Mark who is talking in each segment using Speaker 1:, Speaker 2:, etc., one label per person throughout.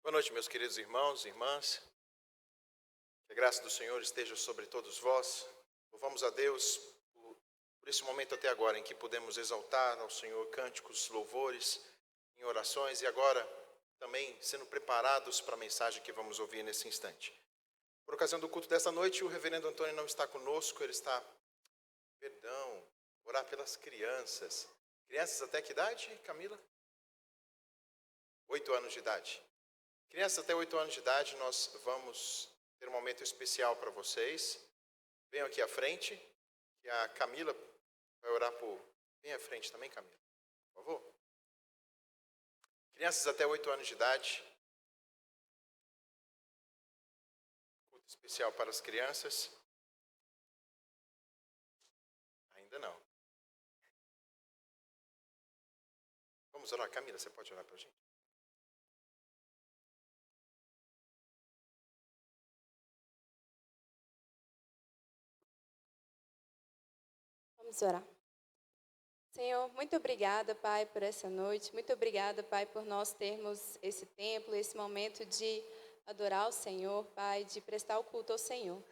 Speaker 1: Boa noite, meus queridos irmãos e irmãs. Que a graça do Senhor esteja sobre todos vós. Louvamos a Deus por esse momento até agora em que podemos exaltar ao Senhor cânticos, louvores, em orações e agora também sendo preparados para a mensagem que vamos ouvir nesse instante. Por ocasião do culto desta noite, o reverendo Antônio não está conosco, ele está, orar pelas crianças. Crianças até que idade, Camila? 8 anos de idade. Crianças até 8 anos de idade, nós vamos ter um momento especial para vocês. Venham aqui à frente, que a Camila vai orar por... Vem à frente também, Camila, por favor. Crianças até 8 anos de idade. Culto especial para as crianças. Ainda não. Vamos orar. Camila, você pode orar para a gente?
Speaker 2: Vamos orar. Senhor, muito obrigada, Pai, por essa noite. Muito obrigada, Pai, por nós termos esse templo, esse momento de adorar o Senhor, Pai, de prestar o culto ao Senhor.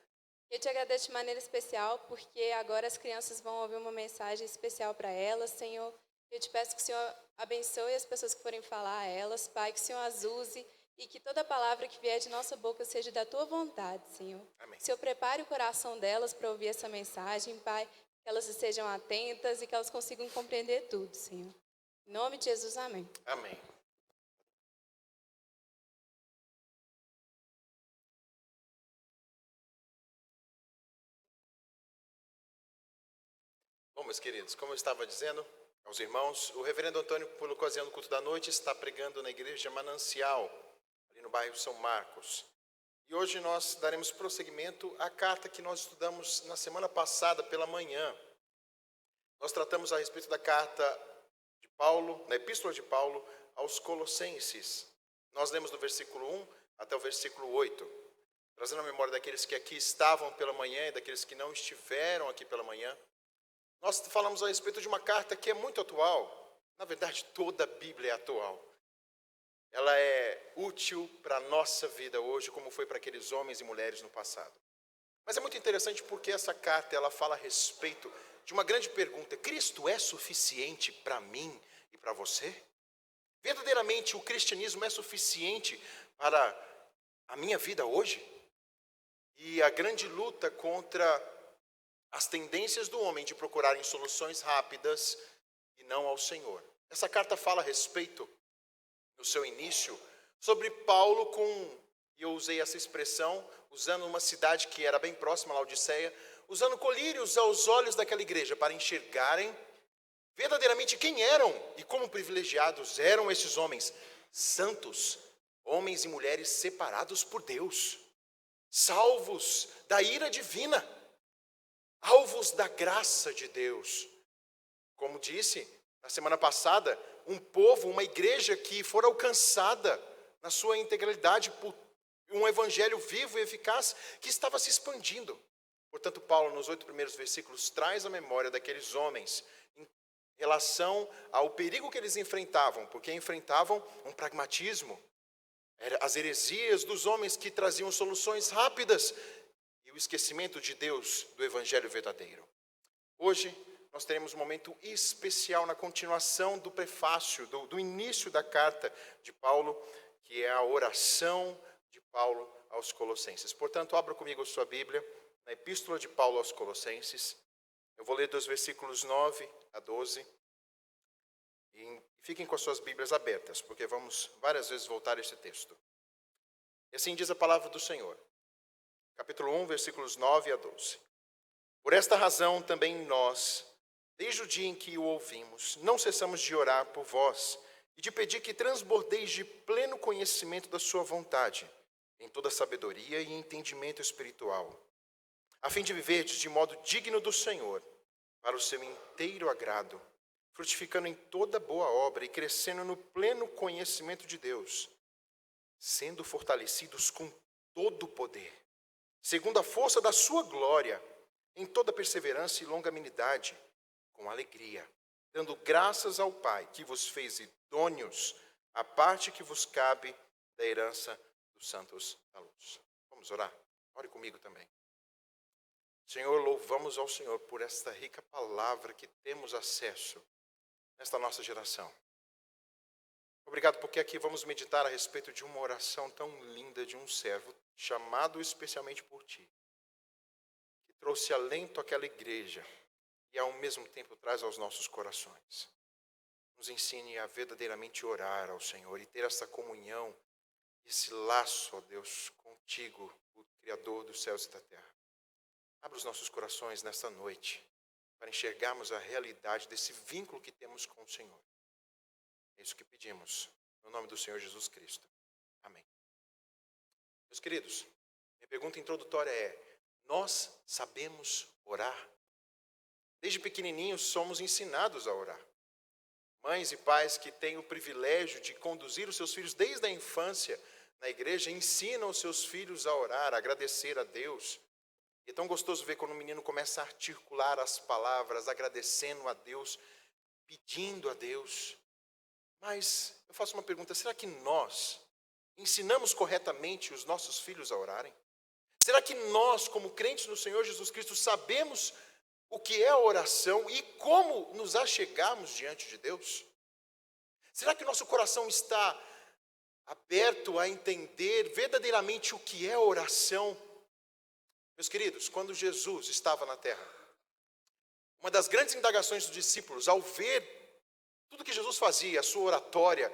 Speaker 2: Eu te agradeço de maneira especial, porque agora as crianças vão ouvir uma mensagem especial para elas, Senhor. Eu te peço que o Senhor abençoe as pessoas que forem falar a elas, Pai, que o Senhor as use e que toda palavra que vier de nossa boca seja da Tua vontade, Senhor.
Speaker 1: Amém.
Speaker 2: Que o Senhor prepare o coração delas para ouvir essa mensagem, Pai, que elas estejam atentas e que elas consigam compreender tudo, Senhor. Em nome de Jesus, amém.
Speaker 1: Amém. Bom, meus queridos, como eu estava dizendo aos irmãos, o reverendo Antônio, por ocasião do culto da noite, está pregando na igreja Manancial, ali no bairro São Marcos. E hoje nós daremos prosseguimento à carta que nós estudamos na semana passada pela manhã. Nós tratamos a respeito da carta de Paulo, da epístola de Paulo aos Colossenses. Nós lemos do versículo 1 até o versículo 8. Trazendo a memória daqueles que aqui estavam pela manhã e daqueles que não estiveram aqui pela manhã. Nós falamos a respeito de uma carta que é muito atual. Na verdade, toda a Bíblia é atual. Ela é útil para a nossa vida hoje, como foi para aqueles homens e mulheres no passado. Mas é muito interessante porque essa carta ela fala a respeito de uma grande pergunta. Cristo é suficiente para mim e para você? Verdadeiramente o cristianismo é suficiente para a minha vida hoje? E a grande luta contra as tendências do homem de procurarem soluções rápidas e não ao Senhor. Essa carta fala a respeito, no seu início, sobre Paulo e eu usei essa expressão, usando uma cidade que era bem próxima, Laodiceia, usando colírios aos olhos daquela igreja para enxergarem verdadeiramente quem eram e como privilegiados eram esses homens santos, homens e mulheres separados por Deus, salvos da ira divina, alvos da graça de Deus. Como disse na semana passada, um povo, uma igreja que for alcançada na sua integralidade por um evangelho vivo e eficaz que estava se expandindo. Portanto, Paulo, nos 8 primeiros versículos, traz a memória daqueles homens em relação ao perigo que eles enfrentavam, porque enfrentavam um pragmatismo, as heresias dos homens que traziam soluções rápidas e o esquecimento de Deus, do evangelho verdadeiro. Hoje, nós teremos um momento especial na continuação do prefácio, do início da carta de Paulo, que é a oração de Paulo aos Colossenses. Portanto, abra comigo a sua Bíblia, na Epístola de Paulo aos Colossenses. Eu vou ler dos versículos 9 a 12. E fiquem com as suas Bíblias abertas, porque vamos várias vezes voltar a esse texto. E assim diz a palavra do Senhor. Capítulo 1, versículos 9 a 12. Por esta razão também nós, desde o dia em que o ouvimos, não cessamos de orar por vós e de pedir que transbordeis de pleno conhecimento da sua vontade, em toda sabedoria e entendimento espiritual, a fim de viverdes de modo digno do Senhor, para o seu inteiro agrado, frutificando em toda boa obra e crescendo no pleno conhecimento de Deus, sendo fortalecidos com todo o poder, segundo a força da sua glória, em toda perseverança e longanimidade, com alegria, dando graças ao Pai, que vos fez idôneos à parte que vos cabe da herança dos santos da luz. Vamos orar? Ore comigo também. Senhor, louvamos ao Senhor por esta rica palavra que temos acesso nesta nossa geração. Obrigado porque aqui vamos meditar a respeito de uma oração tão linda de um servo, chamado especialmente por Ti, que trouxe alento àquela igreja e ao mesmo tempo traz aos nossos corações. Nos ensine a verdadeiramente orar ao Senhor e ter essa comunhão, esse laço, ó Deus, contigo, o Criador dos céus e da terra. Abra os nossos corações nesta noite para enxergarmos a realidade desse vínculo que temos com o Senhor. É isso que pedimos, no nome do Senhor Jesus Cristo. Amém. Meus queridos, minha pergunta introdutória é: nós sabemos orar? Desde pequenininhos somos ensinados a orar. Mães e pais que têm o privilégio de conduzir os seus filhos desde a infância na igreja ensinam os seus filhos a orar, a agradecer a Deus. E é tão gostoso ver quando o menino começa a articular as palavras, agradecendo a Deus, pedindo a Deus. Mas eu faço uma pergunta: será que nós ensinamos corretamente os nossos filhos a orarem? Será que nós, como crentes no Senhor Jesus Cristo, sabemos o que é a oração e como nos achegarmos diante de Deus? Será que o nosso coração está aberto a entender verdadeiramente o que é a oração? Meus queridos, quando Jesus estava na terra, uma das grandes indagações dos discípulos, ao ver tudo que Jesus fazia, a sua oratória,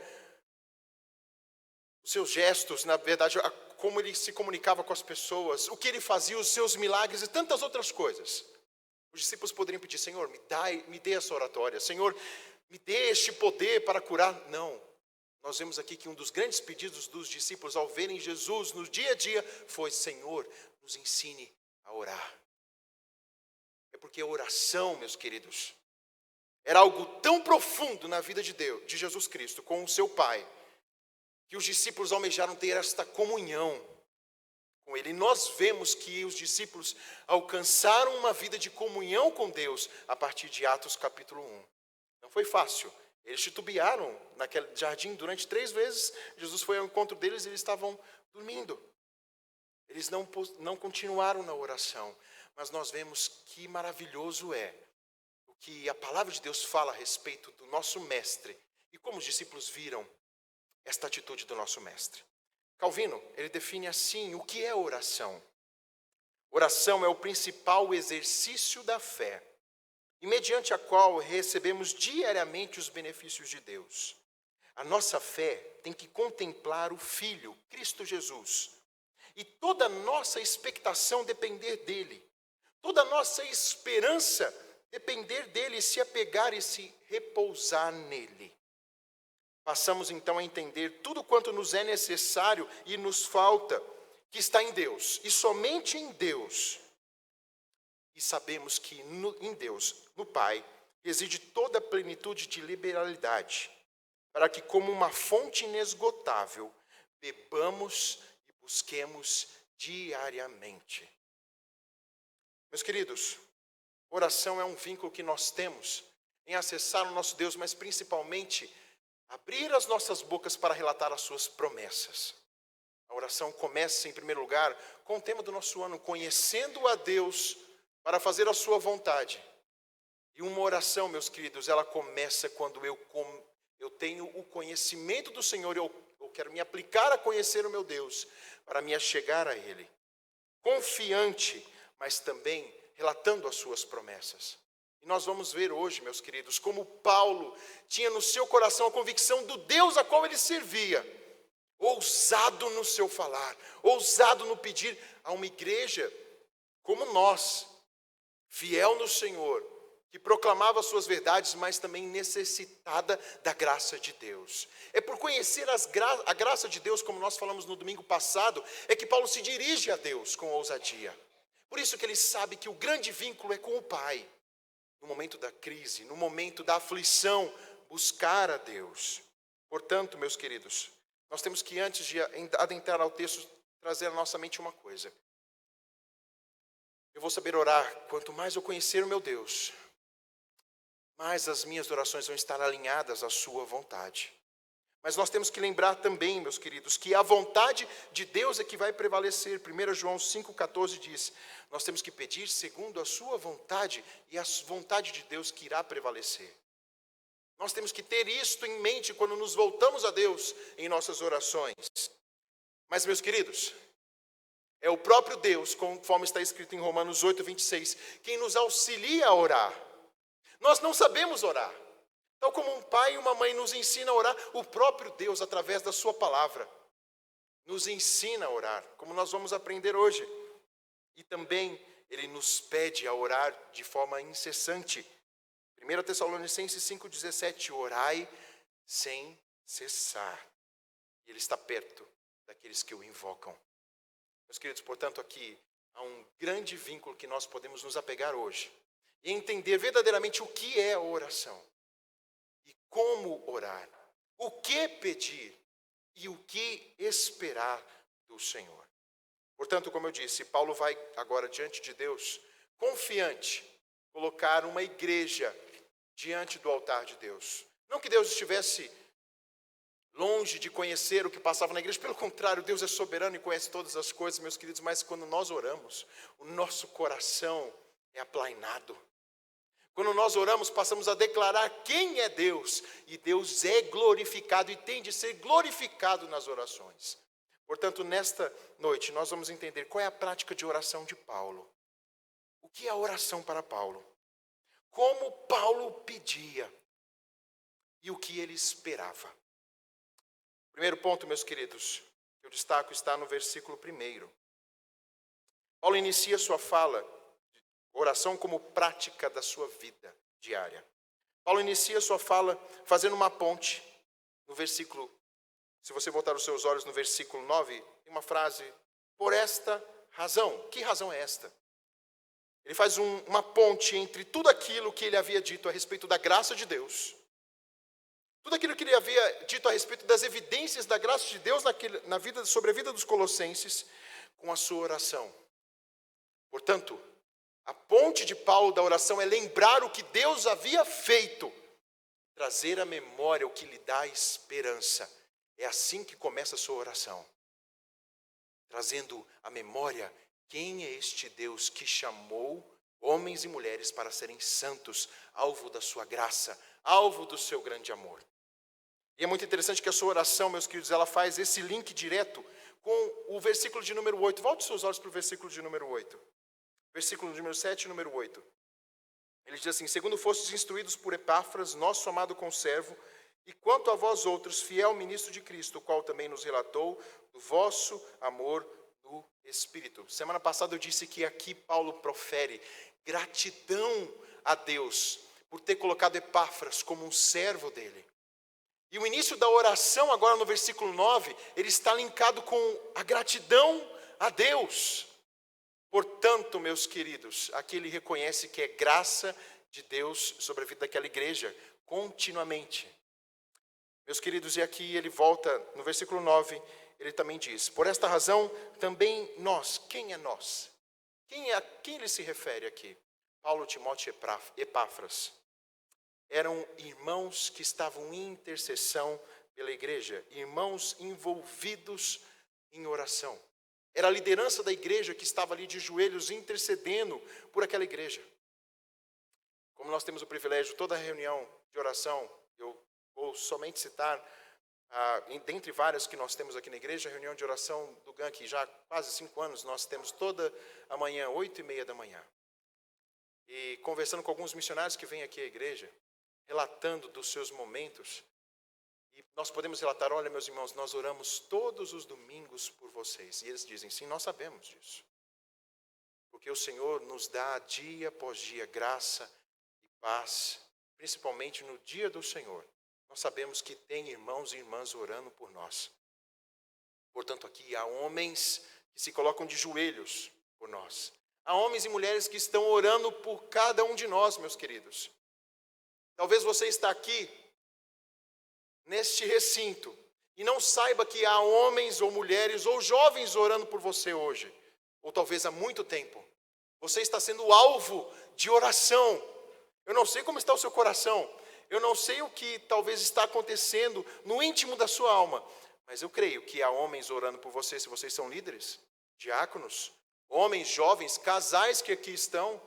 Speaker 1: os seus gestos, na verdade, como ele se comunicava com as pessoas, o que ele fazia, os seus milagres e tantas outras coisas, os discípulos poderiam pedir: Senhor, me dê essa oratória, Senhor, me dê este poder para curar. Não, nós vemos aqui que um dos grandes pedidos dos discípulos ao verem Jesus no dia a dia foi: Senhor, nos ensine a orar. É porque a oração, meus queridos, era algo tão profundo na vida de Deus, de Jesus Cristo, com o seu Pai, que os discípulos almejaram ter esta comunhão com Ele. E nós vemos que os discípulos alcançaram uma vida de comunhão com Deus a partir de Atos capítulo 1. Não foi fácil. Eles titubearam naquele jardim durante 3 vezes. Jesus foi ao encontro deles e eles estavam dormindo. Eles não continuaram na oração. Mas nós vemos que maravilhoso é o que a palavra de Deus fala a respeito do nosso mestre e como os discípulos viram esta atitude do nosso mestre. Calvino, ele define assim o que é oração. Oração é o principal exercício da fé, e mediante a qual recebemos diariamente os benefícios de Deus. A nossa fé tem que contemplar o Filho, Cristo Jesus, e toda a nossa expectação depender dele, toda a nossa esperança depender dele, se apegar e se repousar nele. Passamos então a entender tudo quanto nos é necessário e nos falta, que está em Deus, e somente em Deus. E sabemos que em Deus, no Pai, reside toda a plenitude de liberalidade, para que, como uma fonte inesgotável, bebamos e busquemos diariamente. Meus queridos, oração é um vínculo que nós temos em acessar o nosso Deus, mas principalmente abrir as nossas bocas para relatar as suas promessas. A oração começa, em primeiro lugar, com o tema do nosso ano: conhecendo a Deus para fazer a sua vontade. E uma oração, meus queridos, ela começa quando eu tenho o conhecimento do Senhor, eu quero me aplicar a conhecer o meu Deus, para me achegar a Ele. Confiante, mas também relatando as suas promessas. E nós vamos ver hoje, meus queridos, como Paulo tinha no seu coração a convicção do Deus a qual ele servia. Ousado no seu falar, ousado no pedir a uma igreja como nós, fiel no Senhor, que proclamava as suas verdades, mas também necessitada da graça de Deus. É por conhecer a graça de Deus, como nós falamos no domingo passado, é que Paulo se dirige a Deus com ousadia. Por isso que ele sabe que o grande vínculo é com o Pai. No momento da crise, no momento da aflição, buscar a Deus. Portanto, meus queridos, nós temos que, antes de adentrar ao texto, trazer à nossa mente uma coisa. Eu vou saber orar quanto mais eu conhecer o meu Deus, mais as minhas orações vão estar alinhadas à sua vontade. Mas nós temos que lembrar também, meus queridos, que a vontade de Deus é que vai prevalecer. 1 João 5,14 diz, nós temos que pedir segundo a sua vontade, e a vontade de Deus que irá prevalecer. Nós temos que ter isto em mente quando nos voltamos a Deus em nossas orações. Mas, meus queridos, é o próprio Deus, conforme está escrito em Romanos 8,26, quem nos auxilia a orar. Nós não sabemos orar. Tal como um pai e uma mãe nos ensinam a orar, o próprio Deus, através da sua palavra, nos ensina a orar, como nós vamos aprender hoje. E também Ele nos pede a orar de forma incessante. 1 Tessalonicenses 5,17, orai sem cessar. E Ele está perto daqueles que o invocam. Meus queridos, portanto, aqui há um grande vínculo que nós podemos nos apegar hoje. E entender verdadeiramente o que é a oração. E como orar, o que pedir e o que esperar do Senhor. Portanto, como eu disse, Paulo vai agora diante de Deus, confiante, colocar uma igreja diante do altar de Deus. Não que Deus estivesse longe de conhecer o que passava na igreja, pelo contrário, Deus é soberano e conhece todas as coisas, meus queridos, mas quando nós oramos, o nosso coração é aplainado. Quando nós oramos, passamos a declarar quem é Deus, e Deus é glorificado e tem de ser glorificado nas orações. Portanto, nesta noite, nós vamos entender qual é a prática de oração de Paulo. O que é a oração para Paulo? Como Paulo pedia e o que ele esperava. O primeiro ponto, meus queridos, que eu destaco está no versículo 1. Paulo inicia sua fala, oração como prática da sua vida diária. Paulo inicia sua fala fazendo uma ponte no versículo, se você voltar os seus olhos no versículo 9, tem uma frase, por esta razão. Que razão é esta? Ele faz uma ponte entre tudo aquilo que ele havia dito a respeito da graça de Deus, tudo aquilo que ele havia dito a respeito das evidências da graça de Deus sobre a vida dos colossenses, com a sua oração. Portanto, a ponte de Paulo da oração é lembrar o que Deus havia feito, trazer à memória o que lhe dá esperança. É assim que começa a sua oração, trazendo à memória quem é este Deus que chamou homens e mulheres para serem santos, alvo da sua graça, alvo do seu grande amor. E é muito interessante que a sua oração, meus queridos, ela faz esse link direto com o versículo de número 8. Volte os seus olhos para o versículo de número 8. Versículo de número 7 e número 8. Ele diz assim, segundo fostes instruídos por Epáfras, nosso amado conservo, e quanto a vós outros, fiel ministro de Cristo, o qual também nos relatou do vosso amor no Espírito. Semana passada eu disse que aqui Paulo profere gratidão a Deus por ter colocado Epáfras como um servo dele. E o início da oração, agora no versículo 9, ele está linkado com a gratidão a Deus. Portanto, meus queridos, aqui ele reconhece que é graça de Deus sobre a vida daquela igreja, continuamente. Meus queridos, e aqui ele volta, no versículo 9, ele também diz, por esta razão, também nós, quem é nós? Quem ele se refere aqui? Paulo, Timóteo e Epáfras. Eram irmãos que estavam em intercessão pela igreja, irmãos envolvidos em oração. Era a liderança da igreja que estava ali de joelhos intercedendo por aquela igreja. Como nós temos o privilégio, toda reunião de oração, eu vou somente citar, dentre várias que nós temos aqui na igreja, a reunião de oração do GAN, que já há quase 5 anos, nós temos toda a manhã, 8h30 da manhã. E conversando com alguns missionários que vêm aqui à igreja, relatando dos seus momentos, e nós podemos relatar, olha meus irmãos, nós oramos todos os domingos por vocês. E eles dizem, sim, nós sabemos disso. Porque o Senhor nos dá dia após dia graça e paz, principalmente no dia do Senhor. Nós sabemos que tem irmãos e irmãs orando por nós. Portanto, aqui há homens que se colocam de joelhos por nós. Há homens e mulheres que estão orando por cada um de nós, meus queridos. Talvez você está aqui, neste recinto, e não saiba que há homens ou mulheres ou jovens orando por você hoje. Ou talvez há muito tempo. Você está sendo alvo de oração. Eu não sei como está o seu coração. Eu não sei o que talvez está acontecendo no íntimo da sua alma, mas eu creio que há homens orando por você, se vocês são líderes, diáconos, homens, jovens, casais que aqui estão,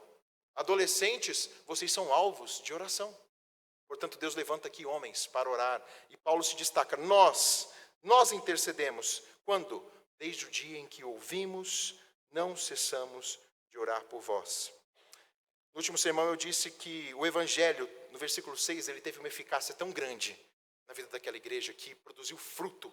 Speaker 1: adolescentes, vocês são alvos de oração. Portanto, Deus levanta aqui homens para orar. E Paulo se destaca, nós intercedemos. Quando? Desde o dia em que ouvimos, não cessamos de orar por vós. No último sermão eu disse que o evangelho, no versículo 6, ele teve uma eficácia tão grande na vida daquela igreja que produziu fruto.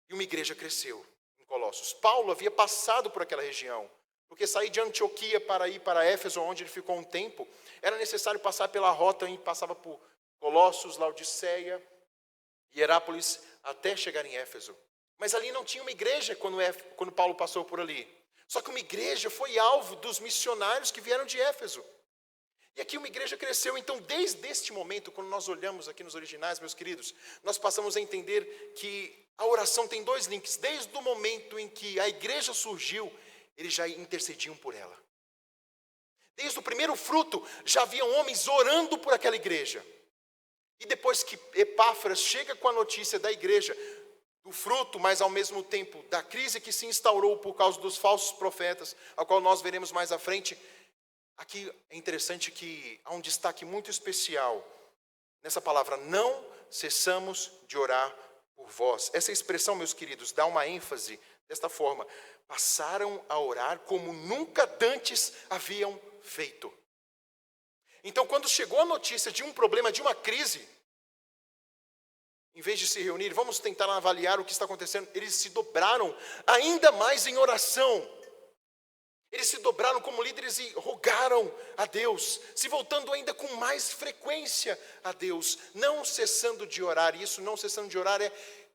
Speaker 1: E uma igreja cresceu em Colossos. Paulo havia passado por aquela região, porque sair de Antioquia para ir para Éfeso, onde ele ficou um tempo, era necessário passar pela rota em que passava por Colossos, Laodiceia, Hierápolis, até chegar em Éfeso. Mas ali não tinha uma igreja quando Paulo passou por ali. Só que uma igreja foi alvo dos missionários que vieram de Éfeso. E aqui uma igreja cresceu. Então, desde este momento, quando nós olhamos aqui nos originais, meus queridos, nós passamos a entender que a oração tem dois links. Desde o momento em que a igreja surgiu, eles já intercediam por ela. Desde o primeiro fruto, já haviam homens orando por aquela igreja. E depois que Epáfras chega com a notícia da igreja, do fruto, mas ao mesmo tempo da crise que se instaurou por causa dos falsos profetas, ao qual nós veremos mais à frente, aqui é interessante que há um destaque muito especial nessa palavra, não cessamos de orar por vós. Essa expressão, meus queridos, dá uma ênfase desta forma, passaram a orar como nunca dantes haviam feito. Então, quando chegou a notícia de um problema, de uma crise, em vez de se reunir, vamos tentar avaliar o que está acontecendo, eles se dobraram ainda mais em oração. Eles se dobraram como líderes e rogaram a Deus, se voltando ainda com mais frequência a Deus, não cessando de orar. E isso não cessando de orar é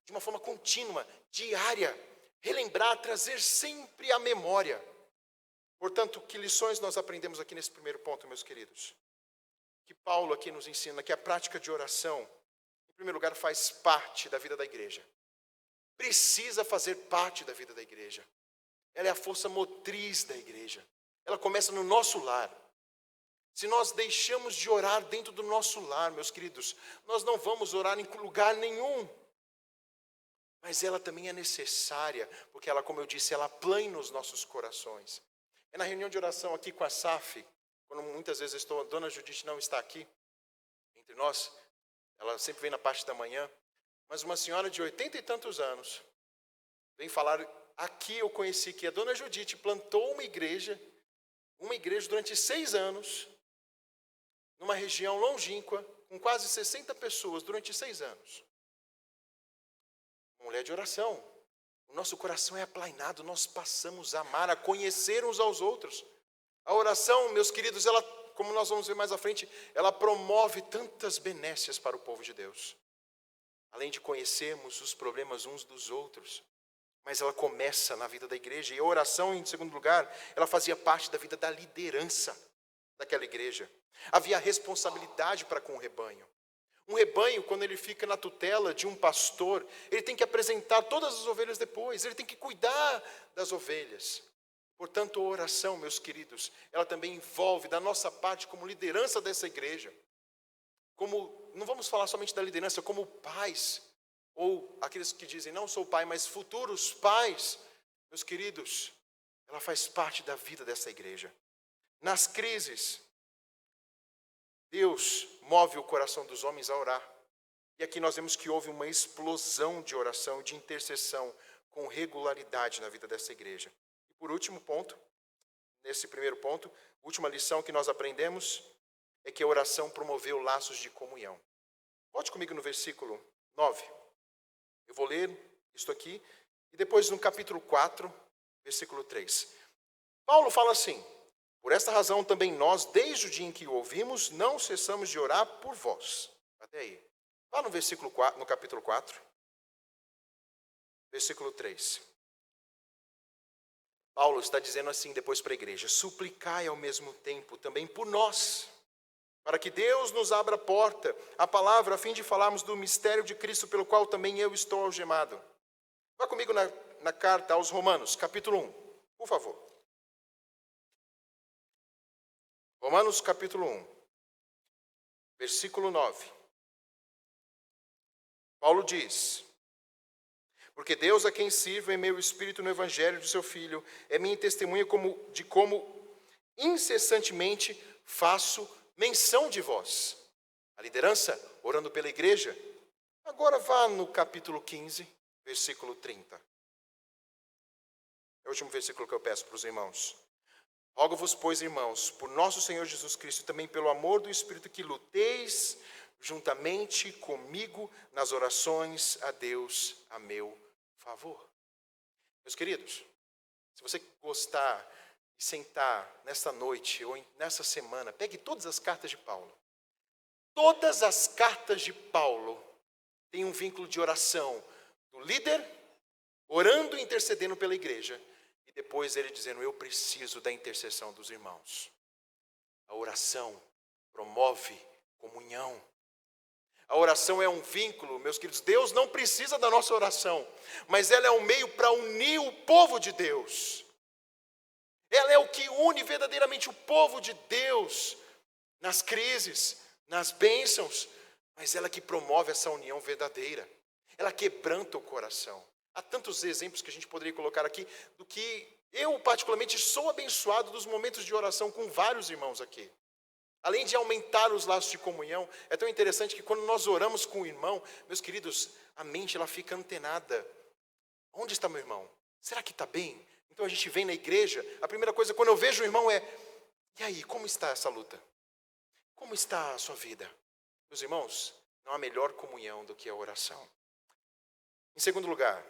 Speaker 1: de uma forma contínua, diária, relembrar, trazer sempre à memória. Portanto, que lições nós aprendemos aqui nesse primeiro ponto, meus queridos? Que Paulo aqui nos ensina que a prática de oração, em primeiro lugar, faz parte da vida da igreja. Precisa fazer parte da vida da igreja. Ela é a força motriz da igreja. Ela começa no nosso lar. Se nós deixamos de orar dentro do nosso lar, meus queridos, nós não vamos orar em lugar nenhum. Mas ela também é necessária, porque ela, como eu disse, ela plane nos nossos corações. É na reunião de oração aqui com a SAF, quando muitas vezes a dona Judite não está aqui entre nós, ela sempre vem na parte da manhã, mas uma senhora de 80 e tantos anos vem falar, aqui eu conheci que a dona Judite plantou uma igreja durante 6 anos, numa região longínqua, com quase 60 pessoas, durante 6 anos. Uma mulher de oração. O nosso coração é aplainado, nós passamos a amar, a conhecer uns aos outros. A oração, meus queridos, ela, como nós vamos ver mais à frente, ela promove tantas benécias para o povo de Deus. Além de conhecermos os problemas uns dos outros. Mas ela começa na vida da igreja. E a oração, em segundo lugar, ela fazia parte da vida da liderança daquela igreja. Havia responsabilidade para com o rebanho. Um rebanho, quando ele fica na tutela de um pastor, ele tem que apresentar todas as ovelhas depois, ele tem que cuidar das ovelhas. Portanto, a oração, meus queridos, ela também envolve, da nossa parte, como liderança dessa igreja, como, não vamos falar somente da liderança, como pais, ou aqueles que dizem, não sou pai, mas futuros pais, meus queridos, ela faz parte da vida dessa igreja. Nas crises, Deus move o coração dos homens a orar. E aqui nós vemos que houve uma explosão de oração, de intercessão, com regularidade na vida dessa igreja. E por último ponto, nesse primeiro ponto, última lição que nós aprendemos, é que a oração promoveu laços de comunhão. Volte comigo no versículo 9. Eu vou ler isto aqui, e depois no capítulo 4, versículo 3. Paulo fala assim, por esta razão também nós, desde o dia em que o ouvimos, não cessamos de orar por vós. Até aí. Lá no versículo 4, no capítulo 4, versículo 3. Paulo está dizendo assim depois para a igreja, suplicai ao mesmo tempo também por nós, para que Deus nos abra a porta, a palavra, a fim de falarmos do mistério de Cristo, pelo qual também eu estou algemado. Vá comigo na carta aos Romanos, capítulo 1, por favor. Romanos, capítulo 1, versículo 9. Paulo diz: porque Deus a quem sirvo em meu espírito no evangelho de seu Filho é minha testemunha de como incessantemente faço menção de vós. A liderança, orando pela igreja. Agora vá no capítulo 15, versículo 30. É o último versículo que eu peço para os irmãos. Rogo-vos, pois, irmãos, por nosso Senhor Jesus Cristo, e também pelo amor do Espírito, que luteis juntamente comigo nas orações a Deus a meu favor. Meus queridos, se você gostar de sentar nesta noite ou nessa semana, pegue todas as cartas de Paulo. Todas as cartas de Paulo têm um vínculo de oração do líder, orando e intercedendo pela igreja, e depois ele dizendo: eu preciso da intercessão dos irmãos. A oração promove comunhão. A oração é um vínculo, meus queridos. Deus não precisa da nossa oração, mas ela é um meio para unir o povo de Deus. Ela é o que une verdadeiramente o povo de Deus nas crises, nas bênçãos, mas ela que promove essa união verdadeira. Ela quebranta o coração. Há tantos exemplos que a gente poderia colocar aqui, do que eu particularmente sou abençoado dos momentos de oração com vários irmãos aqui. Além de aumentar os laços de comunhão, é tão interessante que quando nós oramos com o irmão, meus queridos, a mente ela fica antenada. Onde está meu irmão? Será que está bem? Então a gente vem na igreja, a primeira coisa quando eu vejo o irmão é: e aí, como está essa luta? Como está a sua vida? Meus irmãos, não há melhor comunhão do que a oração. Em segundo lugar,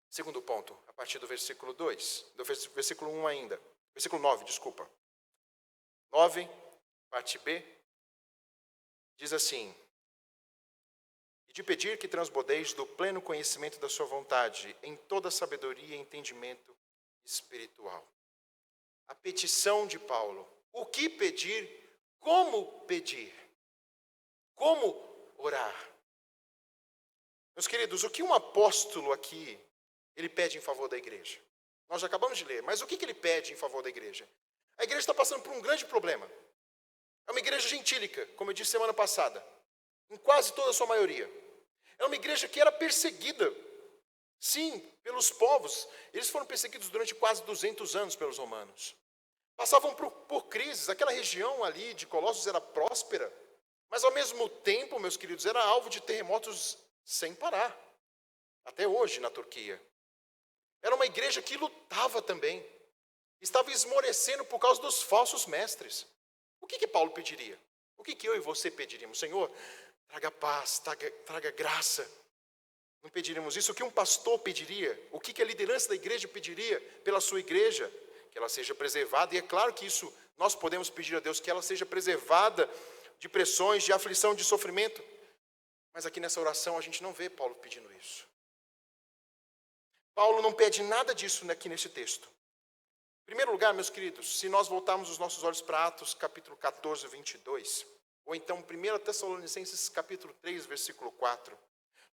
Speaker 1: segundo ponto, a partir do versículo 2, do versículo 1 ainda, versículo 9, desculpa. 9, parte B, diz assim: e de pedir que transbordeis do pleno conhecimento da sua vontade, em toda sabedoria e entendimento espiritual. A petição de Paulo. O que pedir? Como pedir? Como orar? Meus queridos, o que um apóstolo aqui, ele pede em favor da igreja? Nós já acabamos de ler, mas o que ele pede em favor da igreja? A igreja está passando por um grande problema. É uma igreja gentílica, como eu disse semana passada, em quase toda a sua maioria. É uma igreja que era perseguida, sim, pelos povos. Eles foram perseguidos durante quase 200 anos pelos romanos. Passavam por crises. Aquela região ali de Colossos era próspera, mas ao mesmo tempo, meus queridos, era alvo de terremotos sem parar. Até hoje na Turquia. Era uma igreja que lutava também. Estava esmorecendo por causa dos falsos mestres. O que Paulo pediria? O que eu e você pediríamos? Senhor, traga paz, traga graça. Não pediríamos isso? O que um pastor pediria? O que a liderança da igreja pediria pela sua igreja? Que ela seja preservada. E é claro que isso nós podemos pedir a Deus, que ela seja preservada de pressões, de aflição, de sofrimento. Mas aqui nessa oração a gente não vê Paulo pedindo isso. Paulo não pede nada disso aqui nesse texto. Em primeiro lugar, meus queridos, se nós voltarmos os nossos olhos para Atos capítulo 14, 22, ou então 1 Tessalonicenses capítulo 3, versículo 4,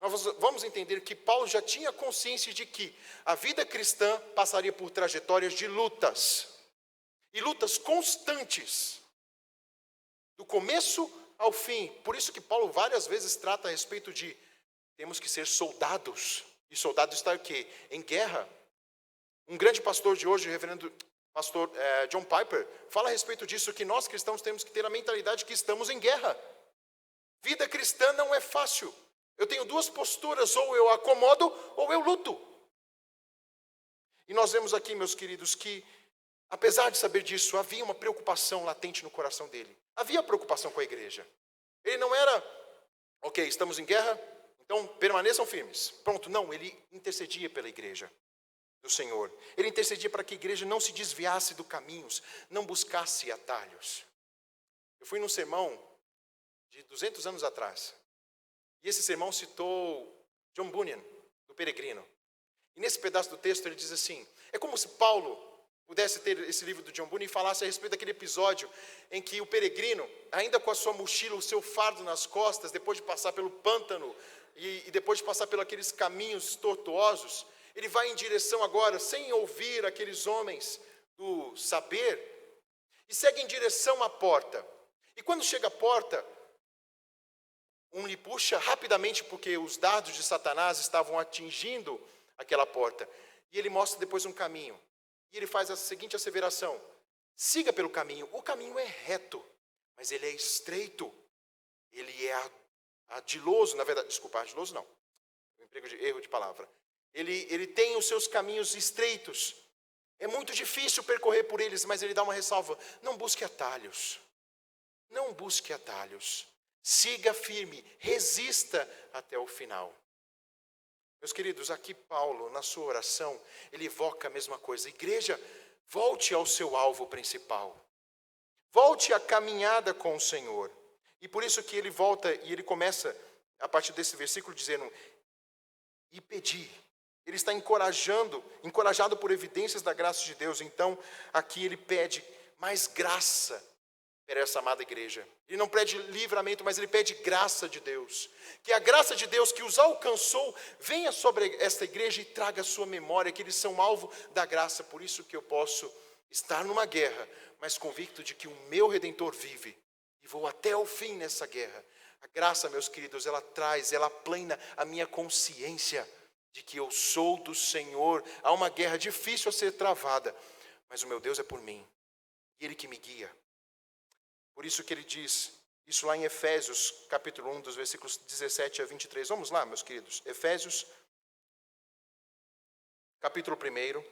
Speaker 1: nós vamos entender que Paulo já tinha consciência de que a vida cristã passaria por trajetórias de lutas, e lutas constantes, do começo ao fim. Por isso que Paulo várias vezes trata a respeito de temos que ser soldados, e soldado está o quê? Em guerra. Um grande pastor de hoje, o reverendo pastor John Piper, fala a respeito disso, que nós cristãos temos que ter a mentalidade que estamos em guerra. Vida cristã não é fácil. Eu tenho duas posturas, ou eu acomodo, ou eu luto. E nós vemos aqui, meus queridos, que apesar de saber disso, havia uma preocupação latente no coração dele. Havia preocupação com a igreja. Ele não era, ok, estamos em guerra, então permaneçam firmes. Pronto, não, ele intercedia pela igreja do Senhor. Ele intercedia para que a igreja não se desviasse do caminhos, não buscasse atalhos. Eu fui num sermão de 200 anos atrás, e esse sermão citou John Bunyan, do Peregrino. E nesse pedaço do texto ele diz assim, é como se Paulo pudesse ter esse livro do John Bunyan e falasse a respeito daquele episódio em que o peregrino, ainda com a sua mochila, o seu fardo nas costas, depois de passar pelo pântano e depois de passar pelos aqueles caminhos tortuosos, ele vai em direção agora, sem ouvir aqueles homens do saber, e segue em direção à porta. E quando chega à porta, Um lhe puxa rapidamente porque os dardos de Satanás estavam atingindo aquela porta. E ele mostra depois um caminho. E ele faz a seguinte asseveração: siga pelo caminho. O caminho é reto, mas ele é estreito. Ele é ardiloso, na verdade, desculpa, ardiloso não. Erro de palavra. Ele tem os seus caminhos estreitos. É muito difícil percorrer por eles, mas ele dá uma ressalva: não busque atalhos. Não busque atalhos. Siga firme, resista até o final. Meus queridos, aqui Paulo, na sua oração, ele evoca a mesma coisa. Igreja, volte ao seu alvo principal. Volte à caminhada com o Senhor. E por isso que ele volta e ele começa, a partir desse versículo, dizendo: e pedi. Ele está encorajado por evidências da graça de Deus. Então, aqui ele pede mais graça para essa amada igreja. Ele não pede livramento, mas ele pede graça de Deus. Que a graça de Deus que os alcançou venha sobre esta igreja e traga a sua memória, que eles são alvo da graça. Por isso que eu posso estar numa guerra, mas convicto de que o meu Redentor vive. E vou até o fim nessa guerra. A graça, meus queridos, ela aplana a minha consciência de que eu sou do Senhor. Há uma guerra difícil a ser travada, mas o meu Deus é por mim. E Ele que me guia. Por isso que ele diz, isso lá em Efésios, capítulo 1, dos versículos 17 a 23. Vamos lá, meus queridos. Efésios, capítulo 1,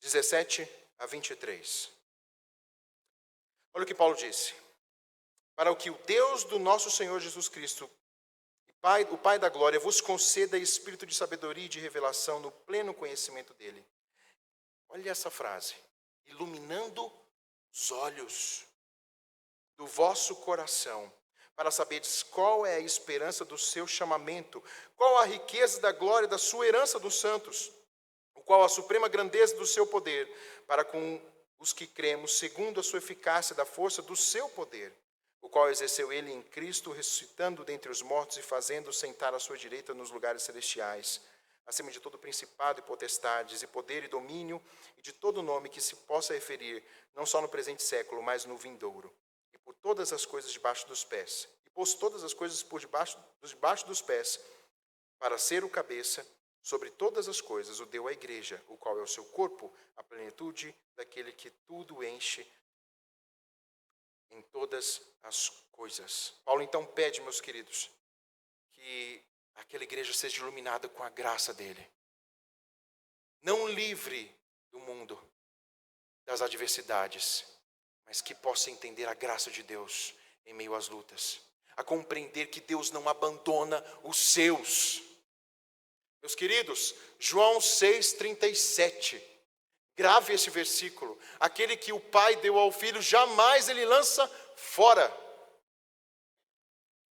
Speaker 1: 17 a 23. Olha o que Paulo disse: para o que o Deus do nosso Senhor Jesus Cristo, o Pai da glória, vos conceda espírito de sabedoria e de revelação no pleno conhecimento dele. Olha essa frase: iluminando os olhos do vosso coração, para saberes qual é a esperança do seu chamamento, qual a riqueza da glória da sua herança dos santos, o qual a suprema grandeza do seu poder, para com os que cremos, segundo a sua eficácia da força do seu poder, o qual exerceu ele em Cristo, ressuscitando dentre os mortos e fazendo sentar à sua direita nos lugares celestiais, acima de todo principado e potestades, e poder e domínio, e de todo nome que se possa referir, não só no presente século, mas no vindouro, e por todas as coisas debaixo dos pés, e pôs todas as coisas por debaixo dos pés, para ser o cabeça sobre todas as coisas, o deu à igreja, o qual é o seu corpo, a plenitude daquele que tudo enche em todas as coisas. Paulo então pede, meus queridos, que aquela igreja seja iluminada com a graça dele. Não livre do mundo, das adversidades, mas que possa entender a graça de Deus em meio às lutas. A compreender que Deus não abandona os seus. Meus queridos, João 6,37. Grave esse versículo. Aquele que o Pai deu ao Filho, jamais ele lança fora.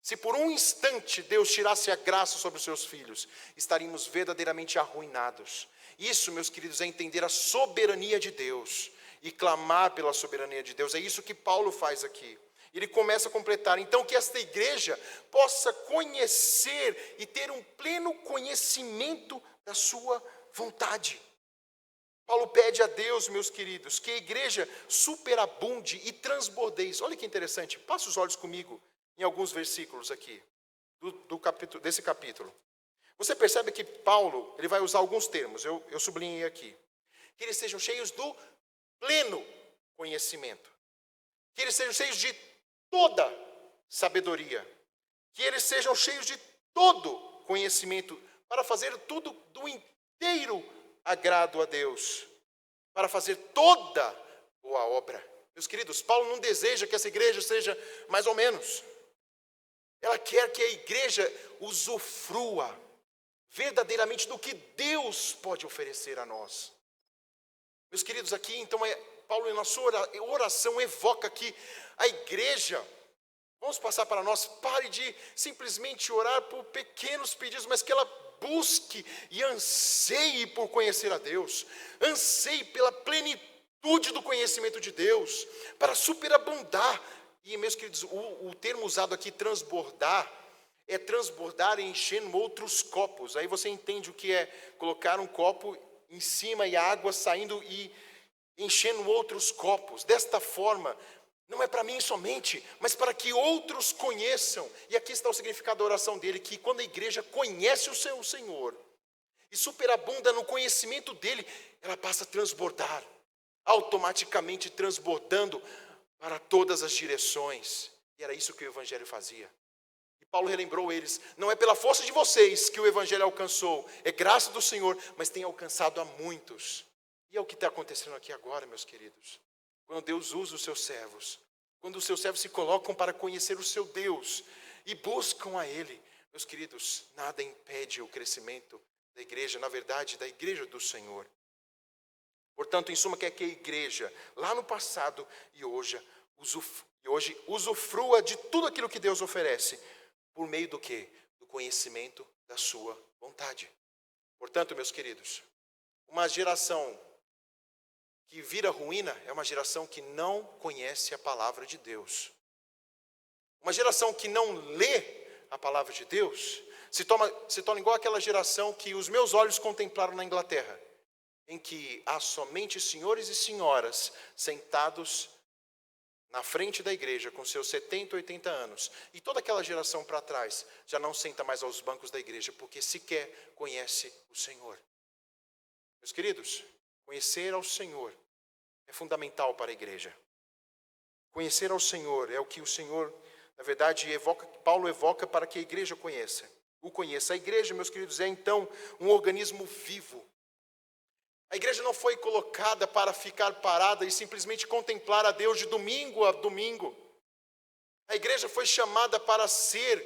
Speaker 1: Se por um instante Deus tirasse a graça sobre os seus filhos, estaríamos verdadeiramente arruinados. Isso, meus queridos, é entender a soberania de Deus e clamar pela soberania de Deus. É isso que Paulo faz aqui. Ele começa a completar. Então, que esta igreja possa conhecer e ter um pleno conhecimento da sua vontade. Paulo pede a Deus, meus queridos, que a igreja superabunde e transbordeie. Olha que interessante, passa os olhos comigo em alguns versículos aqui, desse capítulo. Você percebe que Paulo, ele vai usar alguns termos, eu sublinhei aqui. Que eles sejam cheios do pleno conhecimento. Que eles sejam cheios de toda sabedoria. Que eles sejam cheios de todo conhecimento, para fazer tudo do inteiro agrado a Deus, para fazer toda boa obra. Meus queridos, Paulo não deseja que essa igreja seja mais ou menos. Ela quer que a igreja usufrua verdadeiramente do que Deus pode oferecer a nós. Meus queridos, aqui então Paulo na sua oração evoca que a igreja, vamos passar para nós, pare de simplesmente orar por pequenos pedidos, mas que ela busque e anseie por conhecer a Deus, anseie pela plenitude do conhecimento de Deus, para superabundar. E, meus queridos, o termo usado aqui, transbordar, é transbordar enchendo outros copos. Aí você entende o que é colocar um copo em cima e a água saindo e enchendo outros copos. Desta forma, Não é para mim somente, mas para que outros conheçam. E aqui está o significado da oração dele, que quando a igreja conhece o seu Senhor e superabunda no conhecimento dele, ela passa a transbordar, automaticamente transbordando para todas as direções. E era isso que o evangelho fazia. E Paulo relembrou eles, não é pela força de vocês que o evangelho alcançou, é graça do Senhor, mas tem alcançado a muitos. E é o que está acontecendo aqui agora, meus queridos. Quando Deus usa os seus servos, quando os seus servos se colocam para conhecer o seu Deus e buscam a Ele, meus queridos, nada impede o crescimento da igreja, na verdade, da igreja do Senhor. Portanto, em suma, quer que a igreja, lá no passado e hoje usufrua de tudo aquilo que Deus oferece, por meio do quê? Do conhecimento da sua vontade. Portanto, meus queridos, uma geração que vira ruína é uma geração que não conhece a palavra de Deus. Uma geração que não lê a palavra de Deus se torna igual aquela geração que os meus olhos contemplaram na Inglaterra, em que há somente senhores e senhoras sentados na frente da igreja com seus 70, 80 anos. E toda aquela geração para trás já não senta mais aos bancos da igreja, porque sequer conhece o Senhor. Meus queridos, conhecer ao Senhor é fundamental para a igreja. Conhecer ao Senhor é o que o Senhor, na verdade, Paulo evoca para que a igreja o conheça. A igreja, meus queridos, é então um organismo vivo. A igreja não foi colocada para ficar parada e simplesmente contemplar a Deus de domingo a domingo. A igreja foi chamada para ser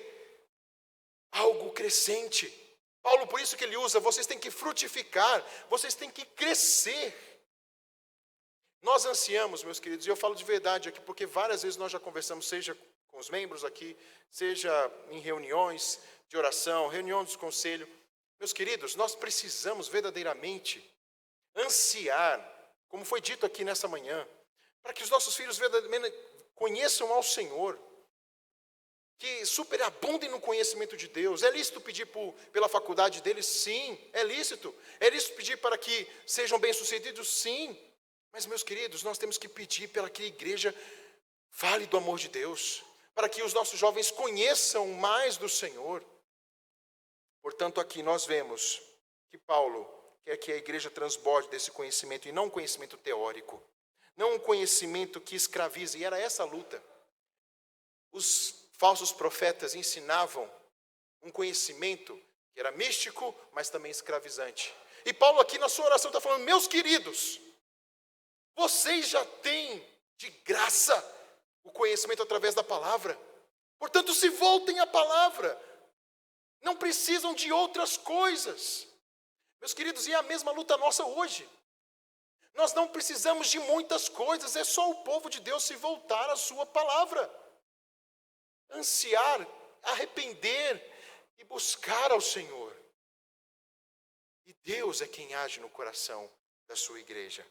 Speaker 1: algo crescente. Paulo, por isso que ele usa, vocês têm que frutificar, vocês têm que crescer. Nós ansiamos, meus queridos, e eu falo de verdade aqui, porque várias vezes nós já conversamos, seja com os membros aqui, seja em reuniões de oração, reuniões de conselho. Meus queridos, nós precisamos verdadeiramente ansiar, como foi dito aqui nessa manhã, para que os nossos filhos verdadeiramente conheçam ao Senhor, que superabundem no conhecimento de Deus. É lícito pedir pela faculdade deles? Sim, é lícito. É lícito pedir para que sejam bem-sucedidos? Sim. Mas, meus queridos, nós temos que pedir para que a igreja fale do amor de Deus, para que os nossos jovens conheçam mais do Senhor. Portanto, aqui nós vemos que Paulo quer que a igreja transborde desse conhecimento, e não um conhecimento teórico, não um conhecimento que escravize, e era essa a luta. Os falsos profetas ensinavam um conhecimento que era místico, mas também escravizante. E Paulo aqui na sua oração está falando, meus queridos, vocês já têm de graça o conhecimento através da palavra. Portanto, se voltem à palavra. Não precisam de outras coisas. Meus queridos, e é a mesma luta nossa hoje. Nós não precisamos de muitas coisas, é só o povo de Deus se voltar à sua palavra. Ansiar, arrepender e buscar ao Senhor. E Deus é quem age no coração da sua igreja.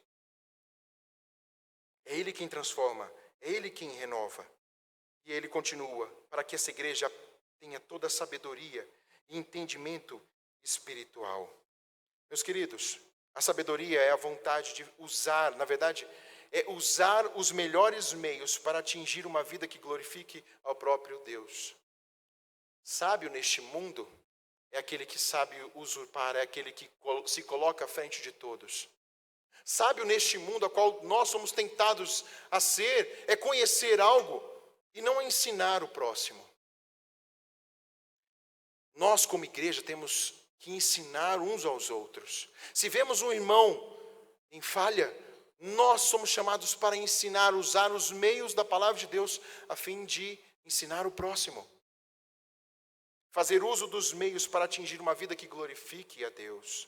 Speaker 1: É Ele quem transforma, é Ele quem renova. E Ele continua, para que essa igreja tenha toda a sabedoria e entendimento espiritual. Meus queridos, a sabedoria é a vontade de usar, na verdade, é usar os melhores meios para atingir uma vida que glorifique ao próprio Deus. Sábio neste mundo é aquele que sabe usurpar, é aquele que se coloca à frente de todos. Sábio neste mundo a qual nós somos tentados a ser, é conhecer algo e não ensinar o próximo. Nós, como igreja, temos que ensinar uns aos outros. Se vemos um irmão em falha, nós somos chamados para ensinar, usar os meios da palavra de Deus a fim de ensinar o próximo. Fazer uso dos meios para atingir uma vida que glorifique a Deus.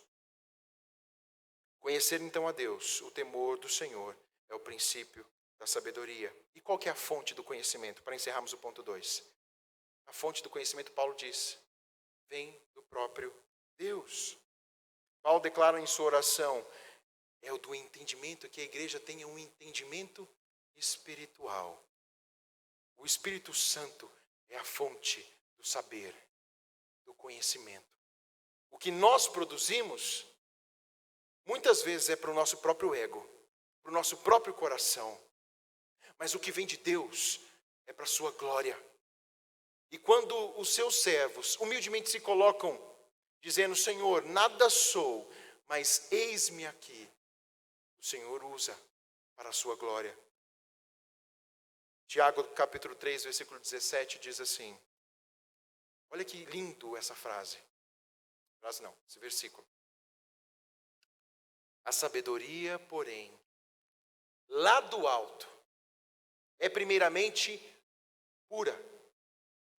Speaker 1: Conhecer então a Deus, o temor do Senhor, é o princípio da sabedoria. E qual que é a fonte do conhecimento? Para encerrarmos o ponto 2. A fonte do conhecimento, Paulo diz, vem do próprio Deus. Paulo declara em sua oração, é o do entendimento, que a igreja tenha um entendimento espiritual. O Espírito Santo é a fonte do saber, do conhecimento. O que nós produzimos, muitas vezes é para o nosso próprio ego, para o nosso próprio coração. mas o que vem de Deus é para a sua glória. E quando os seus servos humildemente se colocam, dizendo: Senhor, nada sou, mas eis-me aqui, o Senhor usa para a sua glória. Tiago, capítulo 3, versículo 17, diz assim, olha que lindo essa frase. Frase não, esse versículo. A sabedoria, porém, lá do alto, é primeiramente pura,